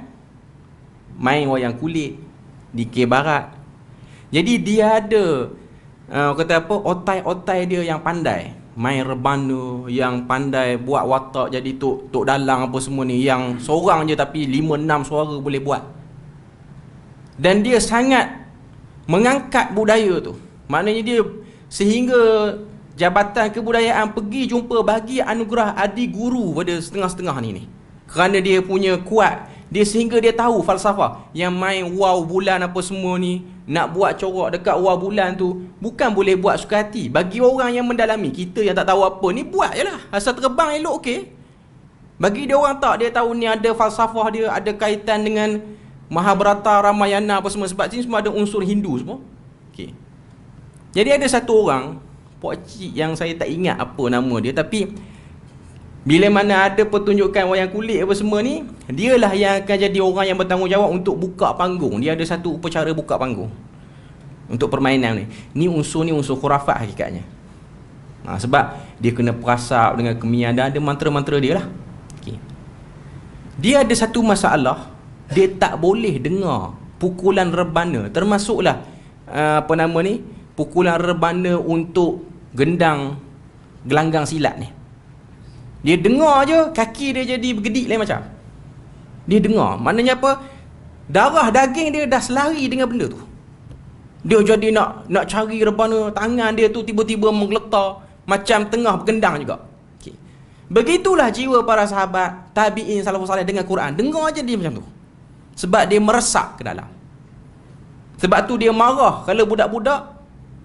main wayang kulit di K Barat. Jadi dia ada kata apa, otai-otai dia yang pandai main rebana, yang pandai buat watak jadi tok dalang apa semua ni, yang seorang je tapi 5-6 suara boleh buat. Dan dia sangat mengangkat budaya tu. Maknanya dia sehingga Jabatan Kebudayaan pergi jumpa bagi anugerah adi guru pada setengah-setengah ni. Kerana dia punya kuat, dia sehingga dia tahu falsafah. Yang main wow bulan apa semua ni, nak buat corak dekat wow bulan tu, bukan boleh buat suka hati. Bagi orang yang mendalami, kita yang tak tahu apa ni, buat je lah. Asal terbang elok okey. Bagi dia orang tak, dia tahu ni ada falsafah dia, ada kaitan dengan Mahabharata, Ramayana apa semua. Sebab sini semua ada unsur Hindu semua. Okey. Jadi ada satu orang, pokcik yang saya tak ingat apa nama dia, tapi bila mana ada pertunjukan wayang kulit apa semua ni, dialah yang akan jadi orang yang bertanggungjawab untuk buka panggung. Dia ada satu upacara buka panggung untuk permainan ni. Ni unsur khurafat hakikatnya. Sebab dia kena perasap dengan kemian dan ada mantra-mantra dia lah. Okay. Dia ada satu masalah, dia tak boleh dengar pukulan rebana, termasuklah pukulan rebana untuk gendang gelanggang silat ni. Dia dengar je, kaki dia jadi bergedik lain macam. Dia dengar, maknanya apa? Darah daging dia dah selari dengan benda tu. Dia jadi nak cari rebana, tangan dia tu tiba-tiba menggeletar macam tengah bergendang juga. Okay. Begitulah jiwa para sahabat tabi'in salafus salih dengan Quran. Dengar je dia macam tu. Sebab dia meresap ke dalam. Sebab tu dia marah kalau budak-budak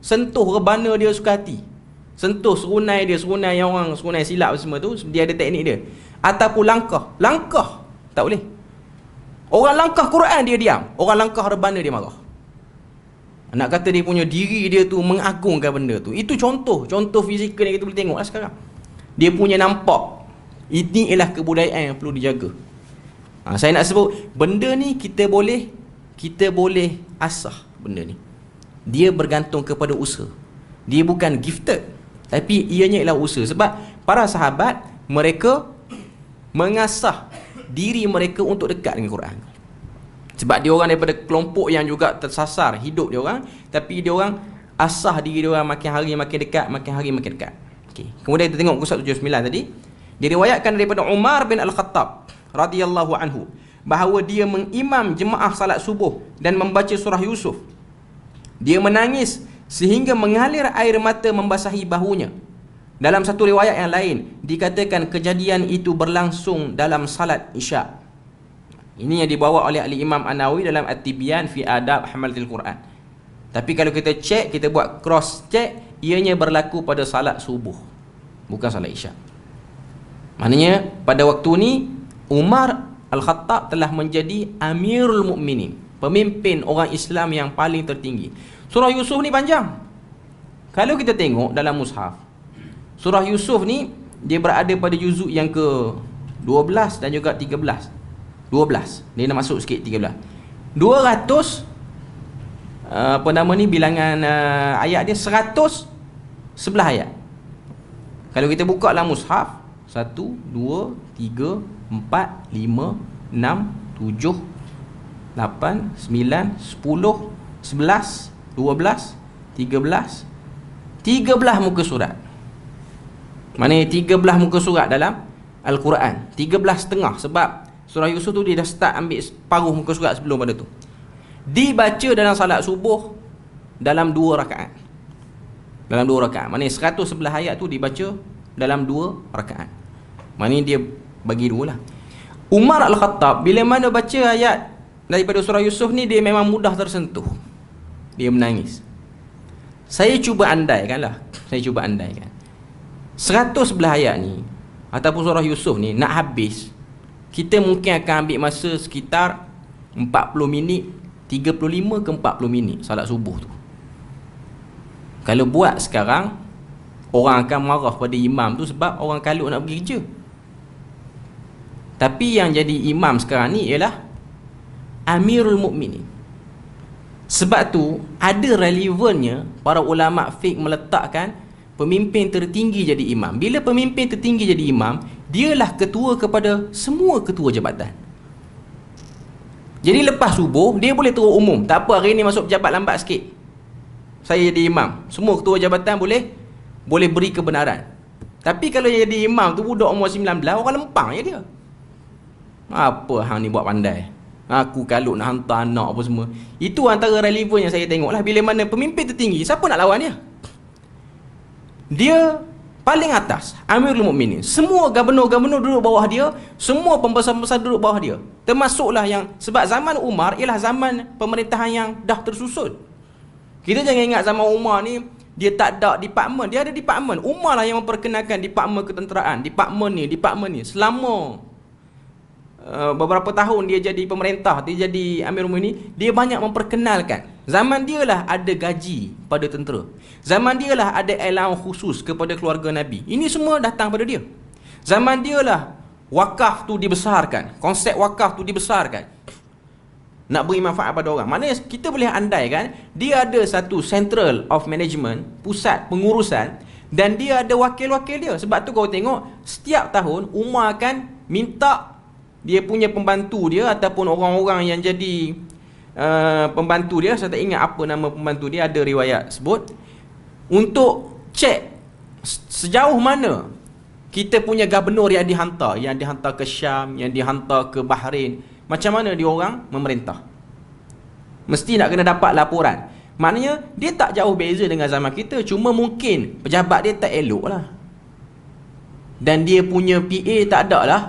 sentuh rebana dia suka hati. Sentuh serunai dia, serunai yang orang serunai silap semua tu, dia ada teknik dia. Ataupun langkah tak boleh. Orang langkah Quran dia diam, orang langkah rebana dia marah. Nak kata dia punya diri dia tu mengagungkan benda tu. Itu contoh fizikal yang kita boleh tengok lah sekarang. Dia punya nampak. Ini ialah kebudayaan yang perlu dijaga. Saya nak sebut benda ni kita boleh asah benda ni. Dia bergantung kepada usaha. Dia bukan gifted, tapi ianya ialah usaha. Sebab para sahabat, mereka mengasah diri mereka untuk dekat dengan Quran. Sebab dia orang daripada kelompok yang juga tersasar hidup dia orang, tapi dia orang asah diri dia orang makin hari makin dekat, makin hari makin dekat. Okay. Kemudian kita tengok muka 179 tadi. Diriwayatkan daripada Umar bin Al-Khattab radhiyallahu anhu bahawa dia mengimam jemaah salat subuh dan membaca surah Yusuf. Dia menangis sehingga mengalir air mata membasahi bahunya. Dalam satu riwayat yang lain dikatakan kejadian itu berlangsung dalam salat Isya. Ini yang dibawa oleh Imam An-Nawawi dalam At-Tibyan fi Adab Hamalatil Quran. Tapi kalau kita cek, kita buat cross check, ianya berlaku pada salat subuh, bukan salat Isya. Maknanya pada waktu ni Umar Al-Khattab telah menjadi Amirul Mukminin, pemimpin orang Islam yang paling tertinggi. Surah Yusuf ni panjang. Kalau kita tengok dalam mushaf, surah Yusuf ni dia berada pada juzuk yang ke-12 dan juga 13. 12. Dia nak masuk sikit 13. 200 bilangan ayat dia 111 ayat. Kalau kita buka dalam mushaf 1 2 3 4 5 6 7 8 9 10 11 12 13 muka surat. Maknanya 13 muka surat dalam Al-Quran. 13 setengah, sebab surah Yusuf tu dia dah start ambil separuh muka surat sebelum pada tu. Dibaca dalam salat subuh dalam 2 rakaat. Dalam 2 rakaat. Maknanya 111 ayat tu dibaca dalam 2 rakaat. Maknanya dia bagi 2 lah. Umar Al-Khattab bila mana baca ayat daripada surah Yusuf ni, dia memang mudah tersentuh. Dia menangis. Saya cuba andaikan 111 ayat ni ataupun surah Yusuf ni nak habis, kita mungkin akan ambil masa sekitar 40 minit, 35 ke 40 minit salat subuh tu. Kalau buat sekarang, orang akan marah pada imam tu sebab orang kalut nak pergi kerja. Tapi yang jadi imam sekarang ni ialah Amirul Mukminin. Sebab tu ada relevannya para ulama fiqh meletakkan pemimpin tertinggi jadi imam. Bila pemimpin tertinggi jadi imam, dialah ketua kepada semua ketua jabatan. Jadi lepas subuh dia boleh turun umum, tak apa hari ni masuk pejabat lambat sikit, saya jadi imam. Semua ketua jabatan boleh beri kebenaran. Tapi kalau jadi imam tu budak umur 19, orang lempang je dia. Apa hang ni buat pandai, aku kalut nak hantar anak apa semua. Itu antara relevan yang saya tengok lah. Bila mana pemimpin tertinggi, siapa nak lawan dia? Dia paling atas, Amirul Mukminin. Semua gubernur-gubernur duduk bawah dia, semua pembesar-pembesar duduk bawah dia. Termasuklah yang, sebab zaman Umar ialah zaman pemerintahan yang dah tersusun. Kita jangan ingat zaman Umar ni dia tak ada departmen, dia ada departmen. Umar lah yang memperkenalkan departmen ketenteraan, departmen ni. Selama beberapa tahun dia jadi pemerintah, dia jadi Amirul Mukminin, dia banyak memperkenalkan. Zaman dia lah ada gaji pada tentera, zaman dia lah ada allowance khusus kepada keluarga Nabi. Ini semua datang pada dia. Zaman dia lah wakaf tu dibesarkan, konsep wakaf tu dibesarkan, nak beri manfaat pada orang. Maknanya kita boleh andaikan dia ada satu central of management, pusat pengurusan, dan dia ada wakil-wakil dia. Sebab tu kau tengok setiap tahun Umar akan minta dia punya pembantu dia ataupun orang-orang yang jadi pembantu dia, saya tak ingat apa nama pembantu dia, ada riwayat sebut, untuk cek sejauh mana kita punya gubernur yang dihantar ke Syam, yang dihantar ke Bahrain, macam mana dia orang memerintah. Mesti nak kena dapat laporan. Maknanya dia tak jauh beza dengan zaman kita, cuma mungkin pejabat dia tak elok lah, dan dia punya PA tak ada lah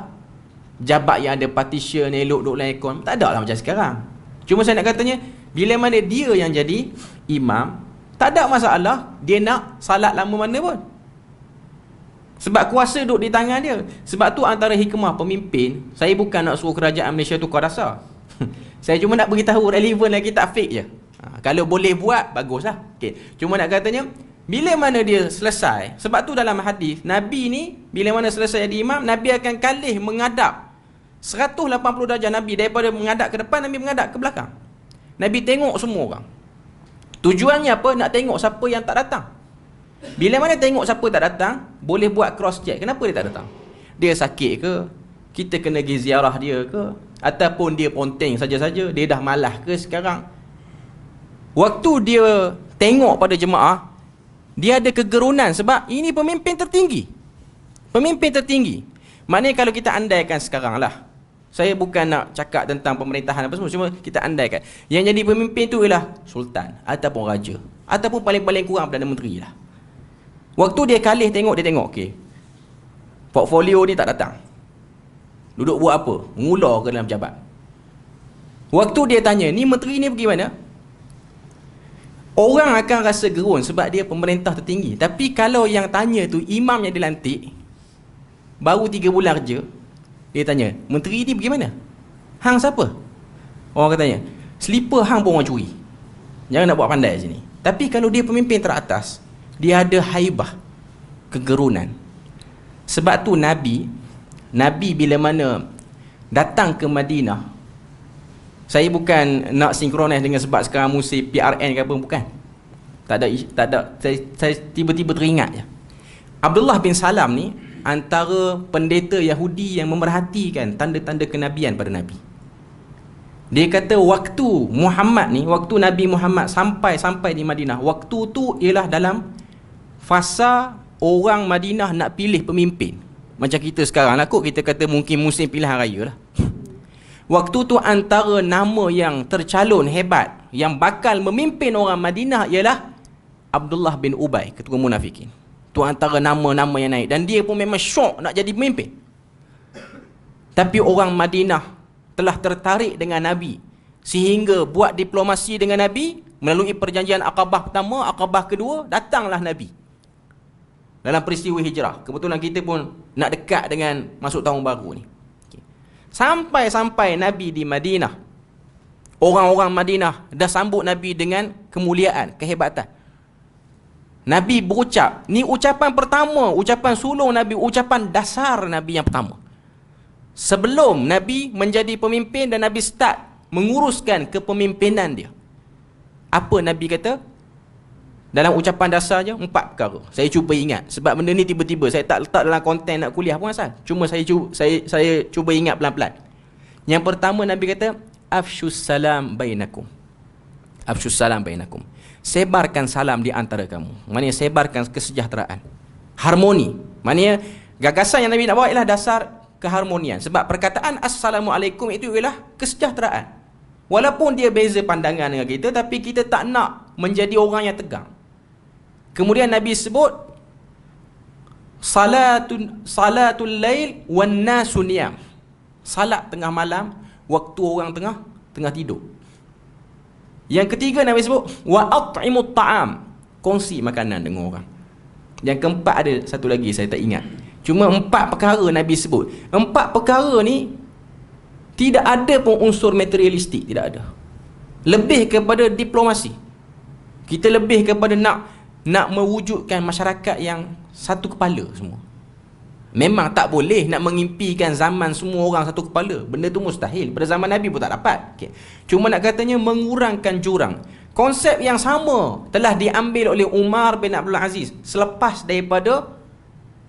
jabat yang ada partition elok duduk dalam aircon, tak ada lah macam sekarang. Cuma saya nak katanya, bila mana dia yang jadi imam, tak ada masalah dia nak salat lama mana pun, sebab kuasa duduk di tangan dia. Sebab tu antara hikmah pemimpin, saya bukan nak suruh kerajaan Malaysia tukar rasa. Saya cuma nak beritahu relevan lagi, tak fake je. Kalau boleh buat, baguslah. Okay. Cuma nak katanya, bila mana dia selesai, sebab tu dalam hadis Nabi ni bila mana selesai jadi imam, Nabi akan kalih menghadap 180 darjah. Nabi daripada menghadap ke depan, Nabi menghadap ke belakang. Nabi tengok semua orang. Tujuannya apa? Nak tengok siapa yang tak datang. Bila mana tengok siapa tak datang, boleh buat cross check. Kenapa dia tak datang? Dia sakit ke? Kita kena pergi ziarah dia ke? Ataupun dia ponteng saja-saja, dia dah malas ke sekarang? Waktu dia tengok pada jemaah, dia ada kegerunan sebab ini pemimpin tertinggi. Pemimpin tertinggi. Maknanya kalau kita andaikan sekarang lah, saya bukan nak cakap tentang pemerintahan apa semua, cuma kita andaikan yang jadi pemimpin tu ialah sultan ataupun raja, ataupun paling-paling kurang Perdana Menteri lah. Waktu dia kalih tengok, dia tengok, okey, portfolio ni tak datang, duduk buat apa? Mengular ke dalam pejabat. Waktu dia tanya, ni menteri ni pergi mana? Orang akan rasa gerun sebab dia pemerintah tertinggi. Tapi kalau yang tanya tu imam yang dilantik, baru 3 bulan kerja, dia tanya, menteri ni pergi mana? Hang siapa? Orang katanya, slipper hang pun orang curi. Jangan nak buat pandai sini. Tapi kalau dia pemimpin teratas, dia ada haibah, kegerunan. Sebab tu Nabi bila mana datang ke Madinah, saya bukan nak sinkronis dengan sebab sekarang musim PRN ke apa, bukan. Tak ada. Saya tiba-tiba teringat je. Abdullah bin Salam ni antara pendeta Yahudi yang memerhatikan tanda-tanda kenabian pada Nabi. Dia kata waktu Nabi Muhammad sampai di Madinah, waktu tu ialah dalam fasa orang Madinah nak pilih pemimpin. Macam kita sekarang lah kot, kita kata mungkin musim pilihan raya lah. Waktu tu antara nama yang tercalon hebat yang bakal memimpin orang Madinah ialah Abdullah bin Ubay, ketua munafikin. Tu antara nama-nama yang naik, dan dia pun memang syok nak jadi pemimpin. Tapi orang Madinah telah tertarik dengan Nabi sehingga buat diplomasi dengan Nabi melalui perjanjian Aqabah pertama, Aqabah kedua, datanglah Nabi dalam peristiwa hijrah. Kebetulan kita pun nak dekat dengan masuk tahun baru ni. Sampai Nabi di Madinah, orang-orang Madinah dah sambut Nabi dengan kemuliaan, kehebatan. Nabi berucap, ni ucapan pertama, ucapan sulung Nabi, ucapan dasar Nabi yang pertama. Sebelum Nabi menjadi pemimpin dan Nabi start menguruskan kepemimpinan dia. Apa Nabi kata? Dalam ucapan dasar je 4 perkara. Saya cuba ingat sebab benda ni tiba-tiba saya tak letak dalam konten nak kuliah pun asal. Cuma saya cuba ingat pelan-pelan. Yang pertama Nabi kata afshus salam bainakum. Afshus salam bainakum. Sebarkan salam di antara kamu. Maknanya sebarkan kesejahteraan. Harmoni. Maknanya gagasan yang Nabi nak bawa ialah dasar keharmonian. Sebab perkataan assalamualaikum itu ialah kesejahteraan. Walaupun dia beza pandangan dengan kita, tapi kita tak nak menjadi orang yang tegang. Kemudian Nabi sebut salatul lail wan nasu niyam. Salat tengah malam waktu orang tengah tidur. Yang ketiga Nabi sebut wa at'imut ta'am. Kongsi makanan dengan orang. Yang keempat ada satu lagi saya tak ingat. Cuma 4 perkara Nabi sebut. 4 perkara ni tidak ada pun unsur materialistik, tidak ada. Lebih kepada diplomasi. Kita lebih kepada nak mewujudkan masyarakat yang satu kepala semua. Memang tak boleh nak mengimpikan zaman semua orang satu kepala. Benda tu mustahil. Pada zaman Nabi pun tak dapat. Okay. Cuma nak katanya mengurangkan jurang. Konsep yang sama telah diambil oleh Umar bin Abdul Aziz selepas daripada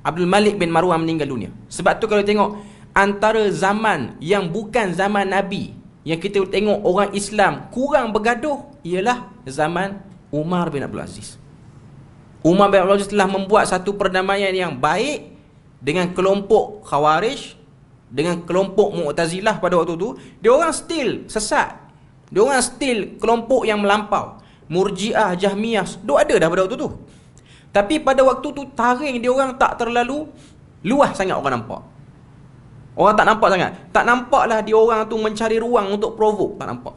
Abdul Malik bin Marwan meninggal dunia. Sebab tu kalau tengok antara zaman yang bukan zaman Nabi, yang kita tengok orang Islam kurang bergaduh, ialah zaman Umar bin Abdul Aziz. Umar bin Abdul Aziz telah membuat satu perdamaian yang baik dengan kelompok Khawarij, dengan kelompok Mu'tazilah pada waktu tu. Dia orang still sesat. Dia orang still kelompok yang melampau. Murji'ah, Jahmiyah, dia ada dah pada waktu tu. Tapi pada waktu tu taring dia orang tak terlalu luas sangat orang nampak. Orang tak nampak sangat. Tak nampaklah dia orang tu mencari ruang untuk provoke, tak nampak.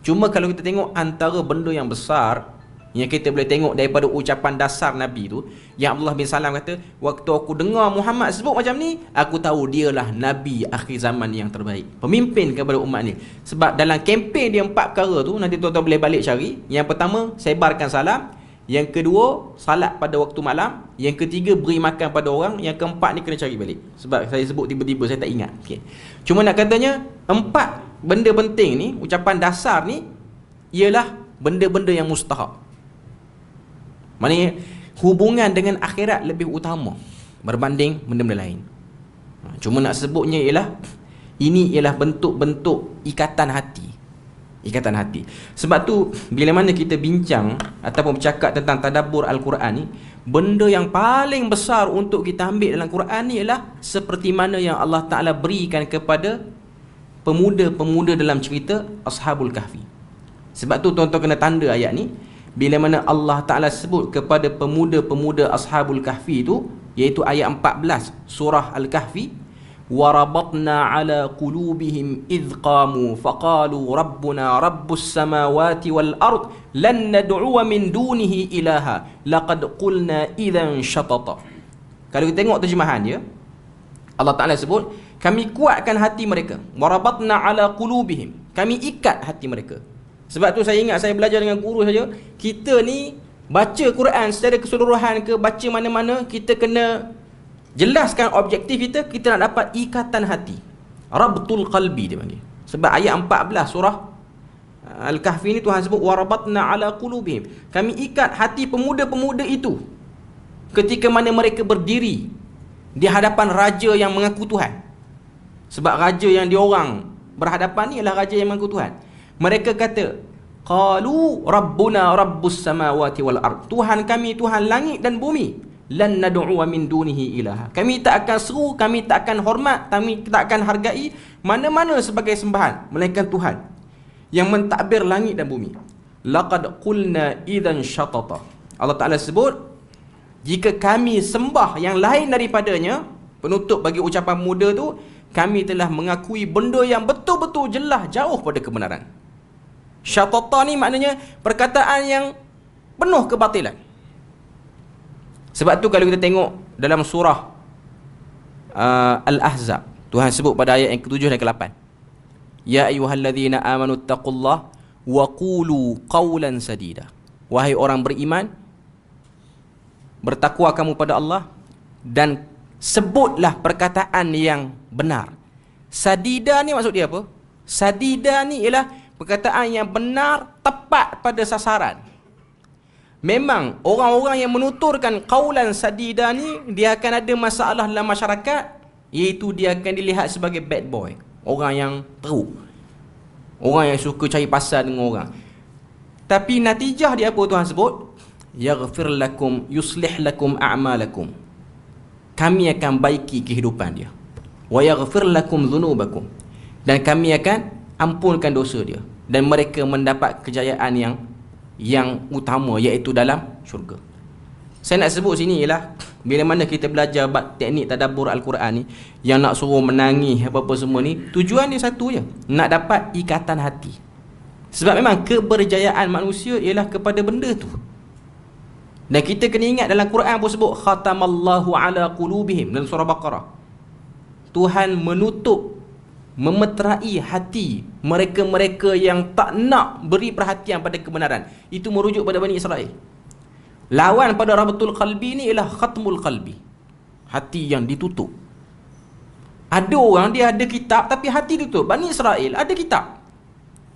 Cuma kalau kita tengok antara benda yang besar yang kita boleh tengok daripada ucapan dasar Nabi tu, yang Abdullah bin Salam kata, waktu aku dengar Muhammad sebut macam ni, aku tahu dialah Nabi akhir zaman yang terbaik, pemimpin kepada umat ni. Sebab dalam kempen dia 4 perkara tu, nanti tuan-tuan boleh balik cari. Yang pertama, sebarkan salam. Yang kedua, salat pada waktu malam. Yang ketiga, beri makan pada orang. Yang keempat ni kena cari balik. Sebab saya sebut tiba-tiba, saya tak ingat. Okay. Cuma nak katanya, 4 benda penting ni, ucapan dasar ni, ialah benda-benda yang mustahab. Maknanya hubungan dengan akhirat lebih utama berbanding benda-benda lain. Cuma nak sebutnya ialah ini ialah bentuk-bentuk ikatan hati. Ikatan hati. Sebab tu bila mana kita bincang ataupun bercakap tentang tadabbur Al-Quran ni, benda yang paling besar untuk kita ambil dalam Quran ni ialah seperti mana yang Allah Ta'ala berikan kepada pemuda-pemuda dalam cerita Ashabul Kahfi. Sebab tu tuan-tuan kena tanda ayat ni. Bila mana Allah Ta'ala sebut kepada pemuda-pemuda Ashabul Kahfi itu, iaitu ayat 14 surah Al-Kahfi, warabatna ala qulubihim idh qamu faqalu rabbuna rabbus samawati wal ard lan nad'uwa min dunihi ilaha laqad qulna idhan shatata. Kalau kita tengok terjemahan dia, Allah Ta'ala sebut, kami kuatkan hati mereka. Warabatna ala qulubihim, kami ikat hati mereka. Sebab tu saya ingat saya belajar dengan guru saja, kita ni baca Quran secara keseluruhan ke baca mana-mana, kita kena jelaskan objektif kita nak dapat ikatan hati. Rabtul qalbi dia panggil. Sebab ayat 14 surah Al-Kahfi ni Tuhan sebut warabatna ala qulubihim. Kami ikat hati pemuda-pemuda itu ketika mana mereka berdiri di hadapan raja yang mengaku Tuhan. Sebab raja yang diorang berhadapan ni ialah raja yang mengaku Tuhan. Mereka kata, qalu rabbuna rabbus samawati wal ard. Tuhan kami Tuhan langit dan bumi. Lan nad'u min dunihi ilaha. Kami tak akan seru, kami tak akan hormat, kami tak akan hargai mana-mana sebagai sembahan melainkan Tuhan yang mentadbir langit dan bumi. Laqad qulna idzan shatata. Allah Ta'ala sebut, jika kami sembah yang lain daripadanya, penutup bagi ucapan muda tu, kami telah mengakui benda yang betul-betul jelas jauh pada kebenaran. Syatata ni maknanya perkataan yang penuh kebatilan. Sebab tu kalau kita tengok dalam surah Al-Ahzab, Tuhan sebut pada ayat yang ke-7 dan ke-8, ya ayyuhalladzina amanu taqullah wa qulu qawlan sadida. Wahai orang beriman, bertakwa kamu pada Allah dan sebutlah perkataan yang benar. Sadida ni maksud dia apa? Sadida ni ialah perkataan yang benar, tepat pada sasaran. Memang orang-orang yang menuturkan qaulan sadida ni, dia akan ada masalah dalam masyarakat, iaitu dia akan dilihat sebagai bad boy, orang yang teruk, orang yang suka cari pasal dengan orang. Tapi natijah dia apa Tuhan sebut? Yaghfir lakum yuslih lakum a'malakum. Kami akan baiki kehidupan dia. Wa yaghfir lakum dhunubakum. Dan kami akan ampunkan dosa dia. Dan mereka mendapat kejayaan yang utama, iaitu dalam syurga. Saya nak sebut sini ialah bila mana kita belajar bab teknik tadabbur Al-Quran ni, yang nak suruh menangis apa-apa semua ni, tujuan dia satu je, nak dapat ikatan hati. Sebab memang keberjayaan manusia ialah kepada benda tu. Dan kita kena ingat dalam Quran pun sebut khatamallahu ala qulubihim dalam surah Baqarah. Tuhan menutup, memeterai hati mereka-mereka yang tak nak beri perhatian pada kebenaran. Itu merujuk pada Bani Israel. Lawan pada rabatul qalbi ni ialah khatmul qalbi, hati yang ditutup. Ada orang dia ada kitab tapi hati ditutup. Bani Israel ada kitab.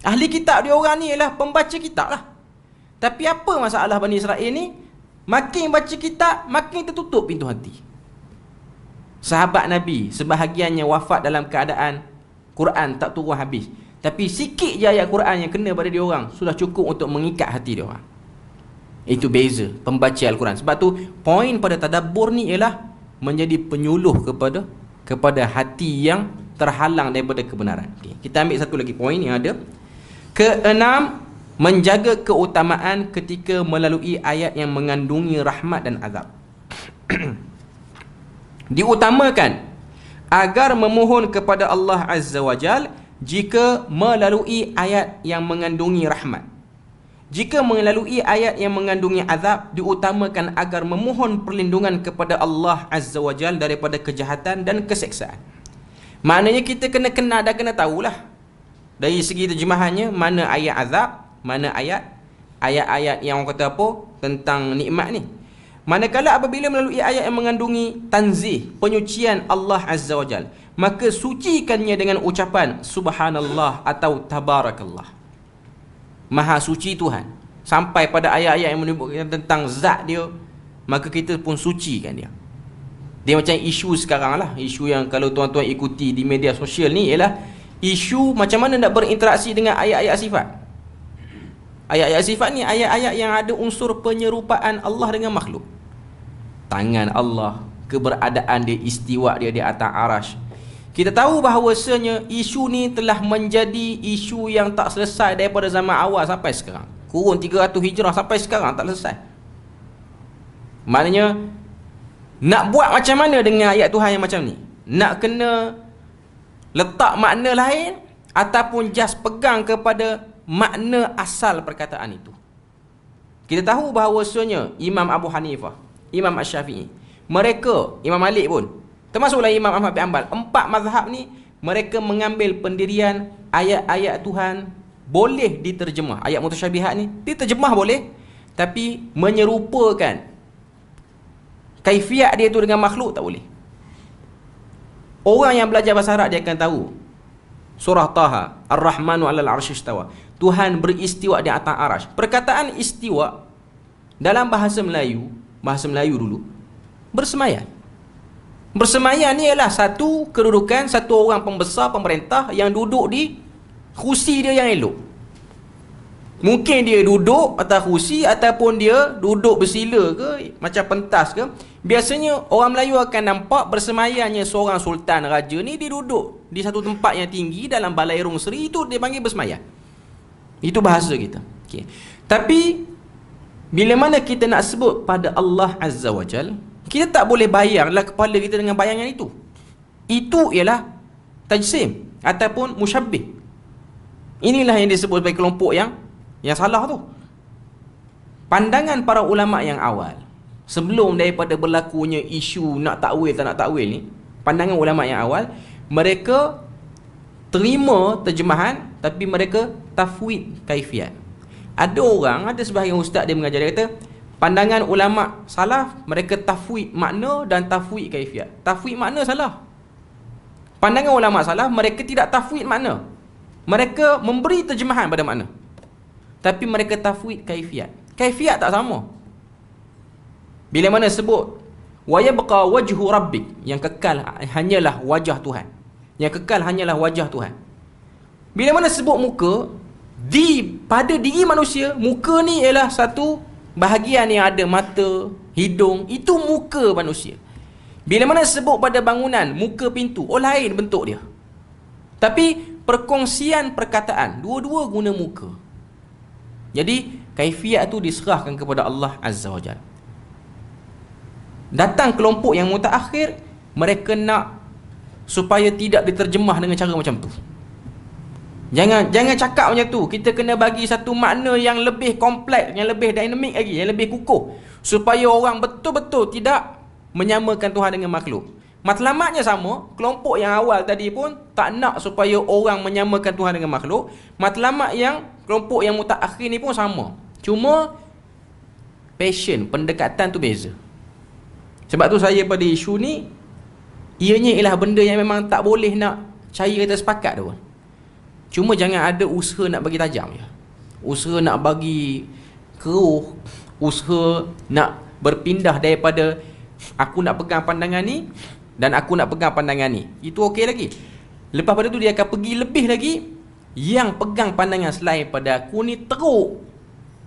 Ahli kitab dia orang ni ialah pembaca kitab lah. Tapi apa masalah Bani Israel ni? Makin baca kitab, makin tertutup pintu hati. Sahabat Nabi sebahagiannya wafat dalam keadaan Quran tak turun habis. Tapi sikit je ayat Quran yang kena pada dia orang sudah cukup untuk mengikat hati dia orang. Itu beza pembaca Al-Quran. Sebab tu poin pada tadabbur ni ialah menjadi penyuluh kepada hati yang terhalang daripada kebenaran. Okay. Kita ambil satu lagi poin yang ada. Keenam, menjaga keutamaan ketika melalui ayat yang mengandungi rahmat dan azab. Diutamakan agar memohon kepada Allah Azza wa Jal jika melalui ayat yang mengandungi rahmat. Jika melalui ayat yang mengandungi azab, diutamakan agar memohon perlindungan kepada Allah Azza wa Jal daripada kejahatan dan keseksaan. Maknanya kita kena kenal dan kena tahulah dari segi terjemahannya mana ayat azab, mana ayat-ayat yang orang kata apa tentang nikmat ni. Manakala apabila melalui ayat yang mengandungi tanzih, penyucian Allah Azza wa Jal, maka sucikannya dengan ucapan subhanallah atau tabarakallah, maha suci Tuhan. Sampai pada ayat-ayat yang menyebutkan tentang zat dia, maka kita pun sucikan dia. Dia macam isu sekarang lah, isu yang kalau tuan-tuan ikuti di media sosial ni ialah isu macam mana nak berinteraksi dengan ayat-ayat sifat. Ayat-ayat sifat ni ayat-ayat yang ada unsur penyerupaan Allah dengan makhluk. Tangan Allah, keberadaan dia, istiwa dia di atas arash. Kita tahu bahawasanya isu ni telah menjadi isu yang tak selesai daripada zaman awal sampai sekarang. Kurun 300 Hijrah sampai sekarang tak selesai. Maknanya nak buat macam mana dengan ayat Tuhan yang macam ni? Nak kena letak makna lain ataupun just pegang kepada makna asal perkataan itu. Kita tahu bahawasanya Imam Abu Hanifah, Imam Asy-Syafi'i, mereka, Imam Malik pun, termasuklah Imam Ahmad bin Hanbal, 4 mazhab ni mereka mengambil pendirian ayat-ayat Tuhan boleh diterjemah. Ayat mutasyabihat ni diterjemah boleh, tapi menyerupakan kaifiat dia tu dengan makhluk tak boleh. Orang yang belajar bahasa Arab dia akan tahu surah Taha, Ar-Rahmanu 'alal 'arsy istawa, Tuhan beristiwa di atas arash. Perkataan istiwa dalam bahasa Melayu dulu, bersemayam. Bersemayam ni ialah satu kedudukan satu orang pembesar pemerintah yang duduk di kursi dia yang elok. Mungkin dia duduk atas kursi ataupun dia duduk bersila ke, macam pentas ke. Biasanya orang Melayu akan nampak bersemayamnya seorang sultan raja ni, dia duduk di satu tempat yang tinggi dalam balai rung seri, itu dia panggil bersemayam. Itu bahasa kita. Okay. Tapi bila mana kita nak sebut pada Allah Azza wa Jal, kita tak boleh bayanglah kepala kita dengan bayangan itu. Itu ialah tajsim ataupun musyabbih. Inilah yang disebut sebagai kelompok yang salah tu. Pandangan para ulama yang awal sebelum daripada berlakunya isu nak takwil tak nak takwil ni, pandangan ulama yang awal, mereka terima terjemahan tapi mereka tafwid kaifiat. Ada sebahagian ustaz dia mengajar, dia kata pandangan ulama salaf mereka tafwid makna dan tafwid kaifiat. Tafwid makna salah. Pandangan ulama salaf mereka tidak tafwid makna. Mereka memberi terjemahan pada makna, tapi mereka tafwid kaifiat. Kaifiat tak sama. Bila mana sebut wa yabqa wajhu rabbik, yang kekal hanyalah wajah Tuhan. Yang kekal hanyalah wajah Tuhan. Bila mana sebut muka, pada diri manusia, muka ni ialah satu bahagian yang ada mata, hidung, itu muka manusia. Bila mana sebut pada bangunan, muka pintu, lain bentuk dia. Tapi perkongsian perkataan, dua-dua guna muka. Jadi kaifiat tu diserahkan kepada Allah Azza wa Jalla. Datang kelompok yang mutaakhir, mereka nak supaya tidak diterjemah dengan cara macam tu. Jangan cakap macam tu. Kita kena bagi satu makna yang lebih kompleks, yang lebih dinamik lagi, yang lebih kukuh, supaya orang betul-betul tidak menyamakan Tuhan dengan makhluk. Matlamatnya sama. Kelompok yang awal tadi pun tak nak supaya orang menyamakan Tuhan dengan makhluk. Matlamat yang kelompok yang mutaakhir ni pun sama. Cuma passion, pendekatan tu beza. Sebab tu saya pada isu ni, ianya ialah benda yang memang tak boleh nak cari kata sepakat tu. Cuma jangan ada usaha nak bagi tajam je. Usaha nak bagi keruh, usaha nak berpindah daripada aku nak pegang pandangan ni dan aku nak pegang pandangan ni. Itu okey lagi. Lepas pada tu dia akan pergi lebih lagi, yang pegang pandangan selain pada aku ni teruk,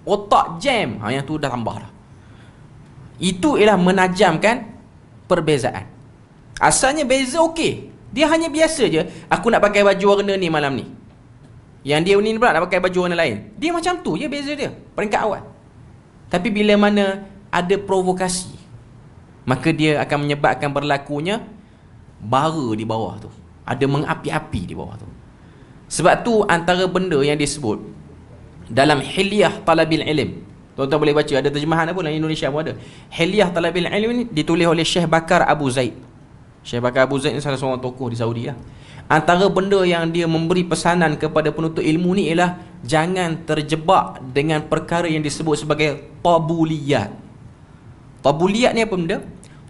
otak jam, yang tu dah tambah dah. Itu ialah menajamkan perbezaan. Asalnya beza okey, dia hanya biasa je. Aku nak pakai baju warna ni malam ni, yang dia ni pula nak pakai baju warna lain. Dia macam tu je beza dia, peringkat awal. Tapi bila mana ada provokasi, maka dia akan menyebabkan berlakunya bara di bawah tu. Ada mengapi-api di bawah tu. Sebab tu antara benda yang disebut dalam Hilyah Talabil Ilm, tuan-tuan boleh baca, ada terjemahan apa dalam Indonesia pun ada. Hilyah Talabil Ilm ni ditulis oleh Syekh Bakar Abu Zaid. Syekh Bakar Abu Zaid ni salah seorang tokoh di Saudi lah. Antara benda yang dia memberi pesanan kepada penuntut ilmu ni ialah jangan terjebak dengan perkara yang disebut sebagai tabuliyat. Tabuliyat ni apa benda?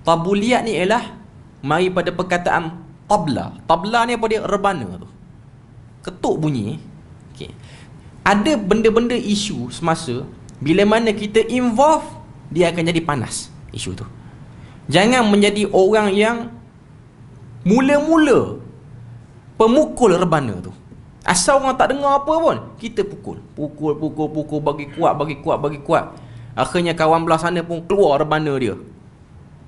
Tabuliyat ni ialah mari pada perkataan tabla. Tabla ni apa dia? Rebana tu. Ketuk bunyi. Okay. Ada benda-benda isu semasa, bila mana kita involve, dia akan jadi panas isu tu. Jangan menjadi orang yang mula-mula pemukul rebana tu. Asal orang tak dengar apa pun, kita pukul, bagi kuat. Akhirnya kawan belah sana pun keluar rebana dia.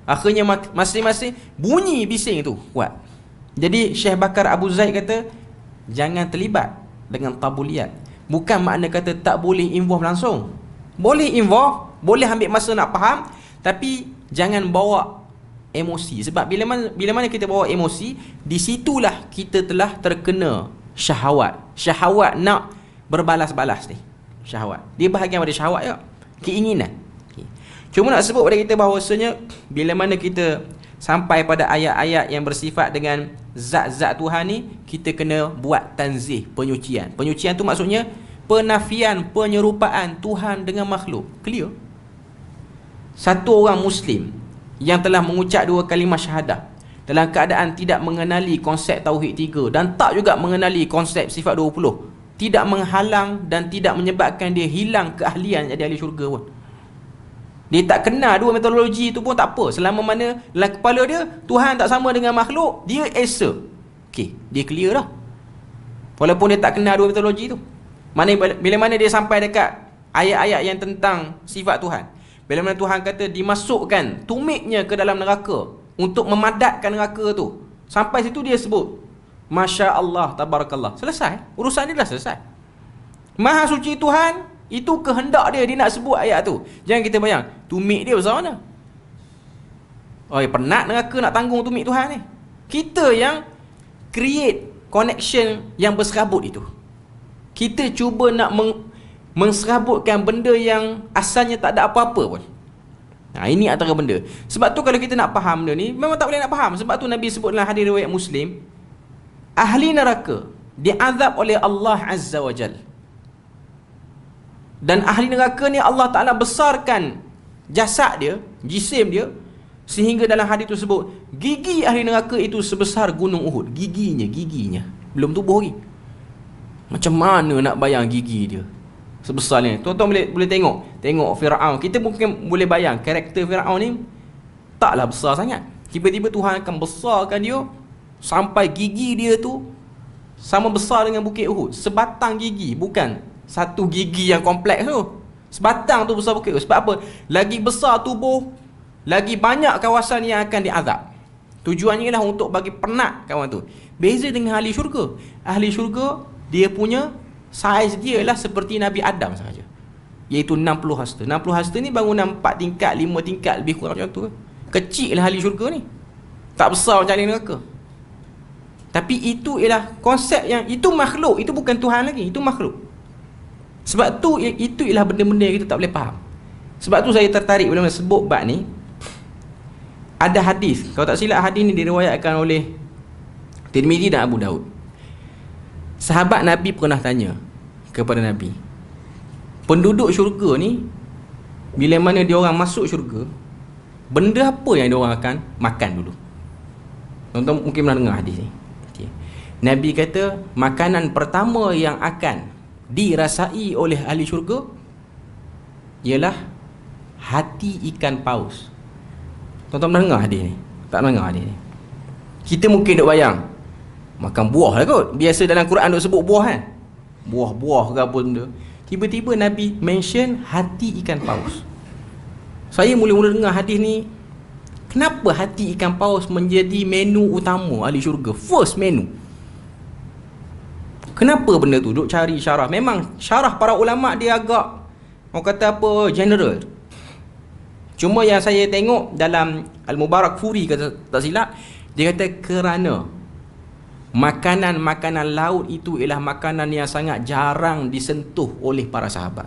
Akhirnya masing-masing bunyi bising tu kuat. Jadi Syekh Bakar Abu Zaid kata, jangan terlibat dengan tabuliyat. Bukan makna kata tak boleh involve langsung. Boleh involve, boleh ambil masa nak faham, tapi jangan bawa emosi. Sebab bila mana kita bawa emosi, di situlah kita telah terkena syahwat. Syahwat nak berbalas-balas ni. Syahwat. Dia bahagian pada syahwat ya. Keinginan. Okay. Cuma nak sebut pada kita bahawasanya bila mana kita sampai pada ayat-ayat yang bersifat dengan zat-zat Tuhan ni, kita kena buat tanzih, penyucian. Penyucian tu maksudnya penafian, penyerupaan Tuhan dengan makhluk. Clear? Satu orang Muslim yang telah mengucap 2 kalimah syahadah dalam keadaan tidak mengenali konsep Tauhid 3 dan tak juga mengenali konsep sifat 20, tidak menghalang dan tidak menyebabkan dia hilang keahlian jadi ahli syurga pun. Dia tak kenal 2 metodologi tu pun tak apa. Selama mana dalam kepala dia Tuhan tak sama dengan makhluk, dia esa. Okey, dia clear dah. Walaupun dia tak kenal 2 metodologi tu. Bila mana dia sampai dekat ayat-ayat yang tentang sifat Tuhan, bila mana Tuhan kata dimasukkan tumiknya ke dalam neraka untuk memadatkan neraka tu, sampai situ dia sebut Masya Allah, Tabarakallah. Selesai. Urusan dia dah selesai. Maha suci Tuhan, itu kehendak dia nak sebut ayat tu. Jangan kita bayang tumik dia besar mana. Penat neraka nak tanggung tumik Tuhan ni. Kita yang create connection yang berserabut itu. Kita cuba nak menserabutkan benda yang asalnya tak ada apa-apa pun. Ini antara benda. Sebab tu kalau kita nak faham benda ni, memang tak boleh nak faham. Sebab tu Nabi sebut dalam hadis riwayat Muslim, ahli neraka diazab oleh Allah Azza wa Jal. Dan ahli neraka ni Allah Ta'ala besarkan jasad dia, jisim dia, sehingga dalam hadis tu sebut gigi ahli neraka itu sebesar gunung Uhud. Giginya belum tubuh lagi. Macam mana nak bayang gigi dia sebesar ni? Tuan-tuan boleh tengok Firaun. Kita mungkin boleh bayang karakter Firaun ni taklah besar sangat. Tiba-tiba Tuhan akan besarkan dia sampai gigi dia tu sama besar dengan bukit Uhud. Sebatang gigi, bukan satu gigi yang kompleks tu. Sebatang tu besar bukit Uhud. Sebab apa? Lagi besar tubuh, lagi banyak kawasan yang akan diazab. Tujuannya ialah untuk bagi penat kawan tu. Beza dengan ahli syurga. Ahli syurga, dia punya saiz dia ialah seperti Nabi Adam sahaja, iaitu 60 hasta. 60 hasta ni bangunan 4 tingkat, 5 tingkat, lebih kurang macam tu. Kecil lah ahli syurga ni, tak besar macam ahli neraka. Tapi itu ialah konsep yang, itu makhluk, itu bukan Tuhan lagi, itu makhluk. Sebab tu itu ialah benda-benda yang kita tak boleh faham. Sebab tu saya tertarik bila sebut bab ni. Ada hadis, kalau tak silap hadis ni diriwayatkan oleh Tirmizi dan Abu Daud. Sahabat Nabi pernah tanya kepada Nabi, penduduk syurga ni bila mana dia orang masuk syurga, benda apa yang dia orang akan makan dulu? Tuan-tuan mungkin pernah dengar hadis ni. Okay. Nabi kata makanan pertama yang akan dirasai oleh ahli syurga ialah hati ikan paus. Tuan-tuan pernah dengar hadis ni? Tak pernah dengar hadis ni? Kita mungkin duk bayang makan buah lah kot. Biasa dalam Quran duk sebut buah kan, buah-buah ke apa benda. Tiba-tiba Nabi mention hati ikan paus. Saya mula-mula dengar hadis ni, kenapa hati ikan paus menjadi menu utama ahli syurga, first menu? Kenapa benda tu? Duk cari syarah. Memang syarah para ulama' dia agak, orang kata apa, general. Cuma yang saya tengok dalam Al-Mubarak Furi, kata tak silap, dia kata kerana makanan-makanan laut itu ialah makanan yang sangat jarang disentuh oleh para sahabat.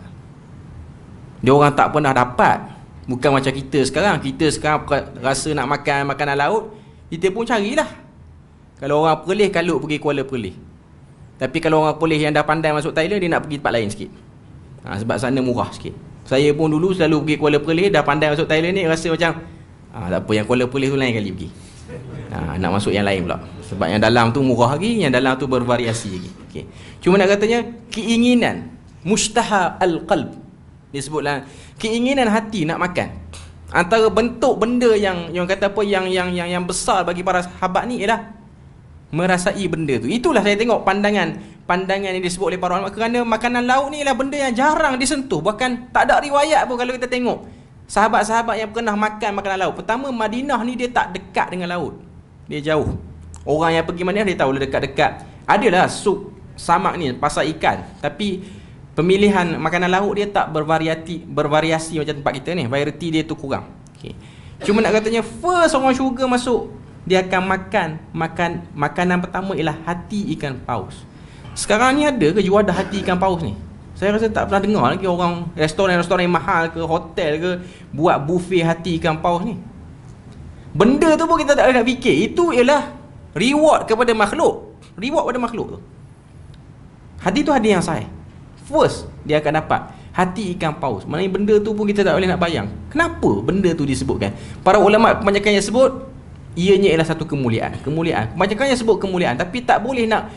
Dia orang tak pernah dapat. Bukan macam kita sekarang. Kita sekarang rasa nak makan makanan laut, kita pun carilah. Kalau orang Perlis, kalut pergi Kuala Perlis. Tapi kalau orang Perlis yang dah pandai masuk Thailand, dia nak pergi tempat lain sikit. Sebab sana murah sikit. Saya pun dulu selalu pergi Kuala Perlis, dah pandai masuk Thailand ni, rasa macam tak apa, yang Kuala Perlis tu lain kali pergi. Nak masuk yang lain pula. Sebab yang dalam tu murah lagi, yang dalam tu bervariasi lagi. Okay. Cuma nak katanya, keinginan mushtaha al-qalb, disebutlah keinginan hati nak makan. Antara bentuk benda yang kata apa, yang besar bagi para sahabat ni ialah merasai benda tu. Itulah saya tengok pandangan yang disebut oleh para ulama, kerana makanan laut ni ialah benda yang jarang disentuh. Bahkan tak ada riwayat pun kalau kita tengok sahabat-sahabat yang pernah makan makanan laut. Pertama, Madinah ni dia tak dekat dengan laut, dia jauh. Orang yang pergi Madinah dia tahu lah dekat-dekat. Adalah sup samak ni, pasar ikan, tapi pemilihan makanan laut dia tak bervariasi macam tempat kita ni. Variety dia tu kurang. Okay. Cuma nak katanya first orang syurga masuk, dia akan makan makanan pertama ialah hati ikan paus. Sekarang ni ada ke jual dah hati ikan paus ni? Saya rasa tak pernah dengar lagi orang restoran-restoran mahal ke hotel ke buat buffet hati ikan paus ni. Benda tu pun kita tak nak fikir. Itu ialah reward kepada makhluk. Reward pada makhluk tu. Hadis tu hadis yang sahih. First dia akan dapat hati ikan paus. Maknanya benda tu pun kita tak boleh nak bayang. Kenapa benda tu disebutkan? Para ulama kebanyakannya sebut ianya ialah satu kemuliaan. Kebanyakannya sebut kemuliaan, tapi tak boleh nak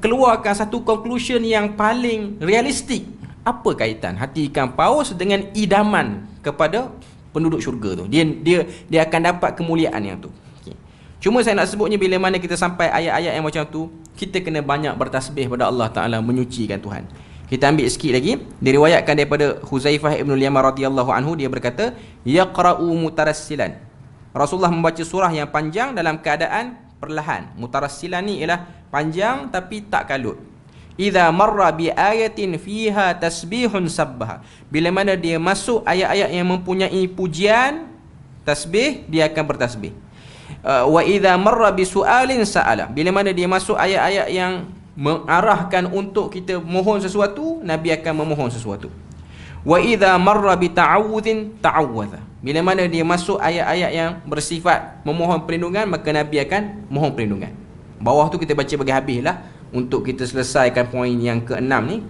keluarkan satu conclusion yang paling realistik. Apa kaitan hati ikan paus dengan idaman kepada penduduk syurga tu? Dia akan dapat kemuliaan yang tu. Okay. Cuma saya nak sebutnya, bila mana kita sampai ayat-ayat yang macam tu, kita kena banyak bertasbih pada Allah Ta'ala, menyucikan Tuhan. Kita ambil sikit lagi. Diriwayatkan daripada Huzaifah ibn al-Yaman radhiyallahu anhu, dia berkata, yaqra'u mutarassilan. Rasulullah membaca surah yang panjang dalam keadaan perlahan. Mutarassilan ni ialah panjang tapi tak kalut. Idza marra bi ayatin fiha tasbihun sabbaha. Bila mana dia masuk ayat-ayat yang mempunyai pujian, tasbih, dia akan bertasbih. Wa idza marra bi su'alin sa'ala. Bila mana dia masuk ayat-ayat yang mengarahkan untuk kita mohon sesuatu, Nabi akan memohon sesuatu. Wa idza marra bi ta'awudhin ta'awwadha. Bila mana dia masuk ayat-ayat yang bersifat memohon perlindungan, maka Nabi akan mohon perlindungan. Bawah tu kita baca bagi habis lah, untuk kita selesaikan poin yang ke-6 ni.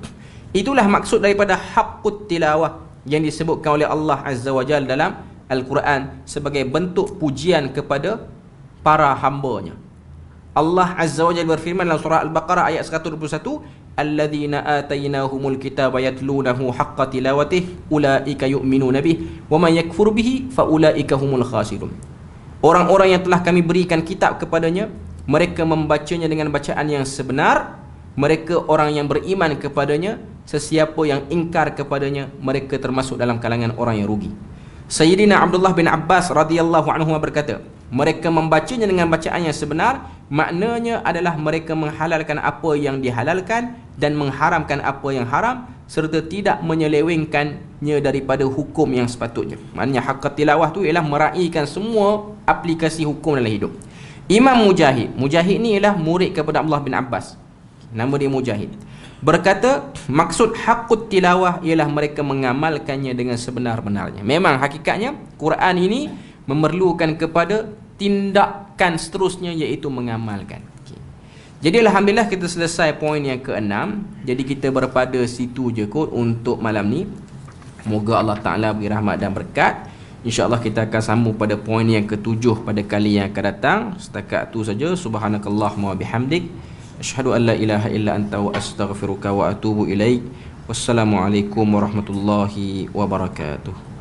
Itulah maksud daripada haqqut tilawah yang disebutkan oleh Allah Azza wa Jalla dalam Al-Quran sebagai bentuk pujian kepada para hamba-Nya. Allah Azza wa Jalla berfirman dalam surah Al-Baqarah ayat 121, alladzina atainahumul kitaba yatlunahu haqqa tilawatihi ulaika yu'minuna bihi wa man yakfur bihi fa ulaika humul khasirun. Orang-orang yang telah kami berikan kitab kepadanya, mereka membacanya dengan bacaan yang sebenar. Mereka orang yang beriman kepadanya. Sesiapa yang ingkar kepadanya, mereka termasuk dalam kalangan orang yang rugi. Sayyidina Abdullah bin Abbas radhiyallahu anhu berkata, mereka membacanya dengan bacaan yang sebenar, maknanya adalah mereka menghalalkan apa yang dihalalkan dan mengharamkan apa yang haram, serta tidak menyelewengkannya daripada hukum yang sepatutnya. Maknanya haqq tilawah tu ialah meraihkan semua aplikasi hukum dalam hidup. Imam Mujahid ni ialah murid kepada Abdullah bin Abbas, nama dia Mujahid, berkata maksud haqqut tilawah ialah mereka mengamalkannya dengan sebenar-benarnya. Memang hakikatnya Quran ini memerlukan kepada tindakan seterusnya, iaitu mengamalkan. Jadi alhamdulillah kita selesai poin yang ke-6. Jadi kita berpada situ je kot untuk malam ni. Moga Allah Ta'ala beri rahmat dan berkat. InsyaAllah kita akan sambung pada poin yang ke-7 pada kali yang akan datang. Setakat tu saja. Subhanakallahumma wa bihamdik, asyhadu an la ilaha illa anta wa astaghfiruka wa atubu ilaik. Wassalamualaikum warahmatullahi wabarakatuh.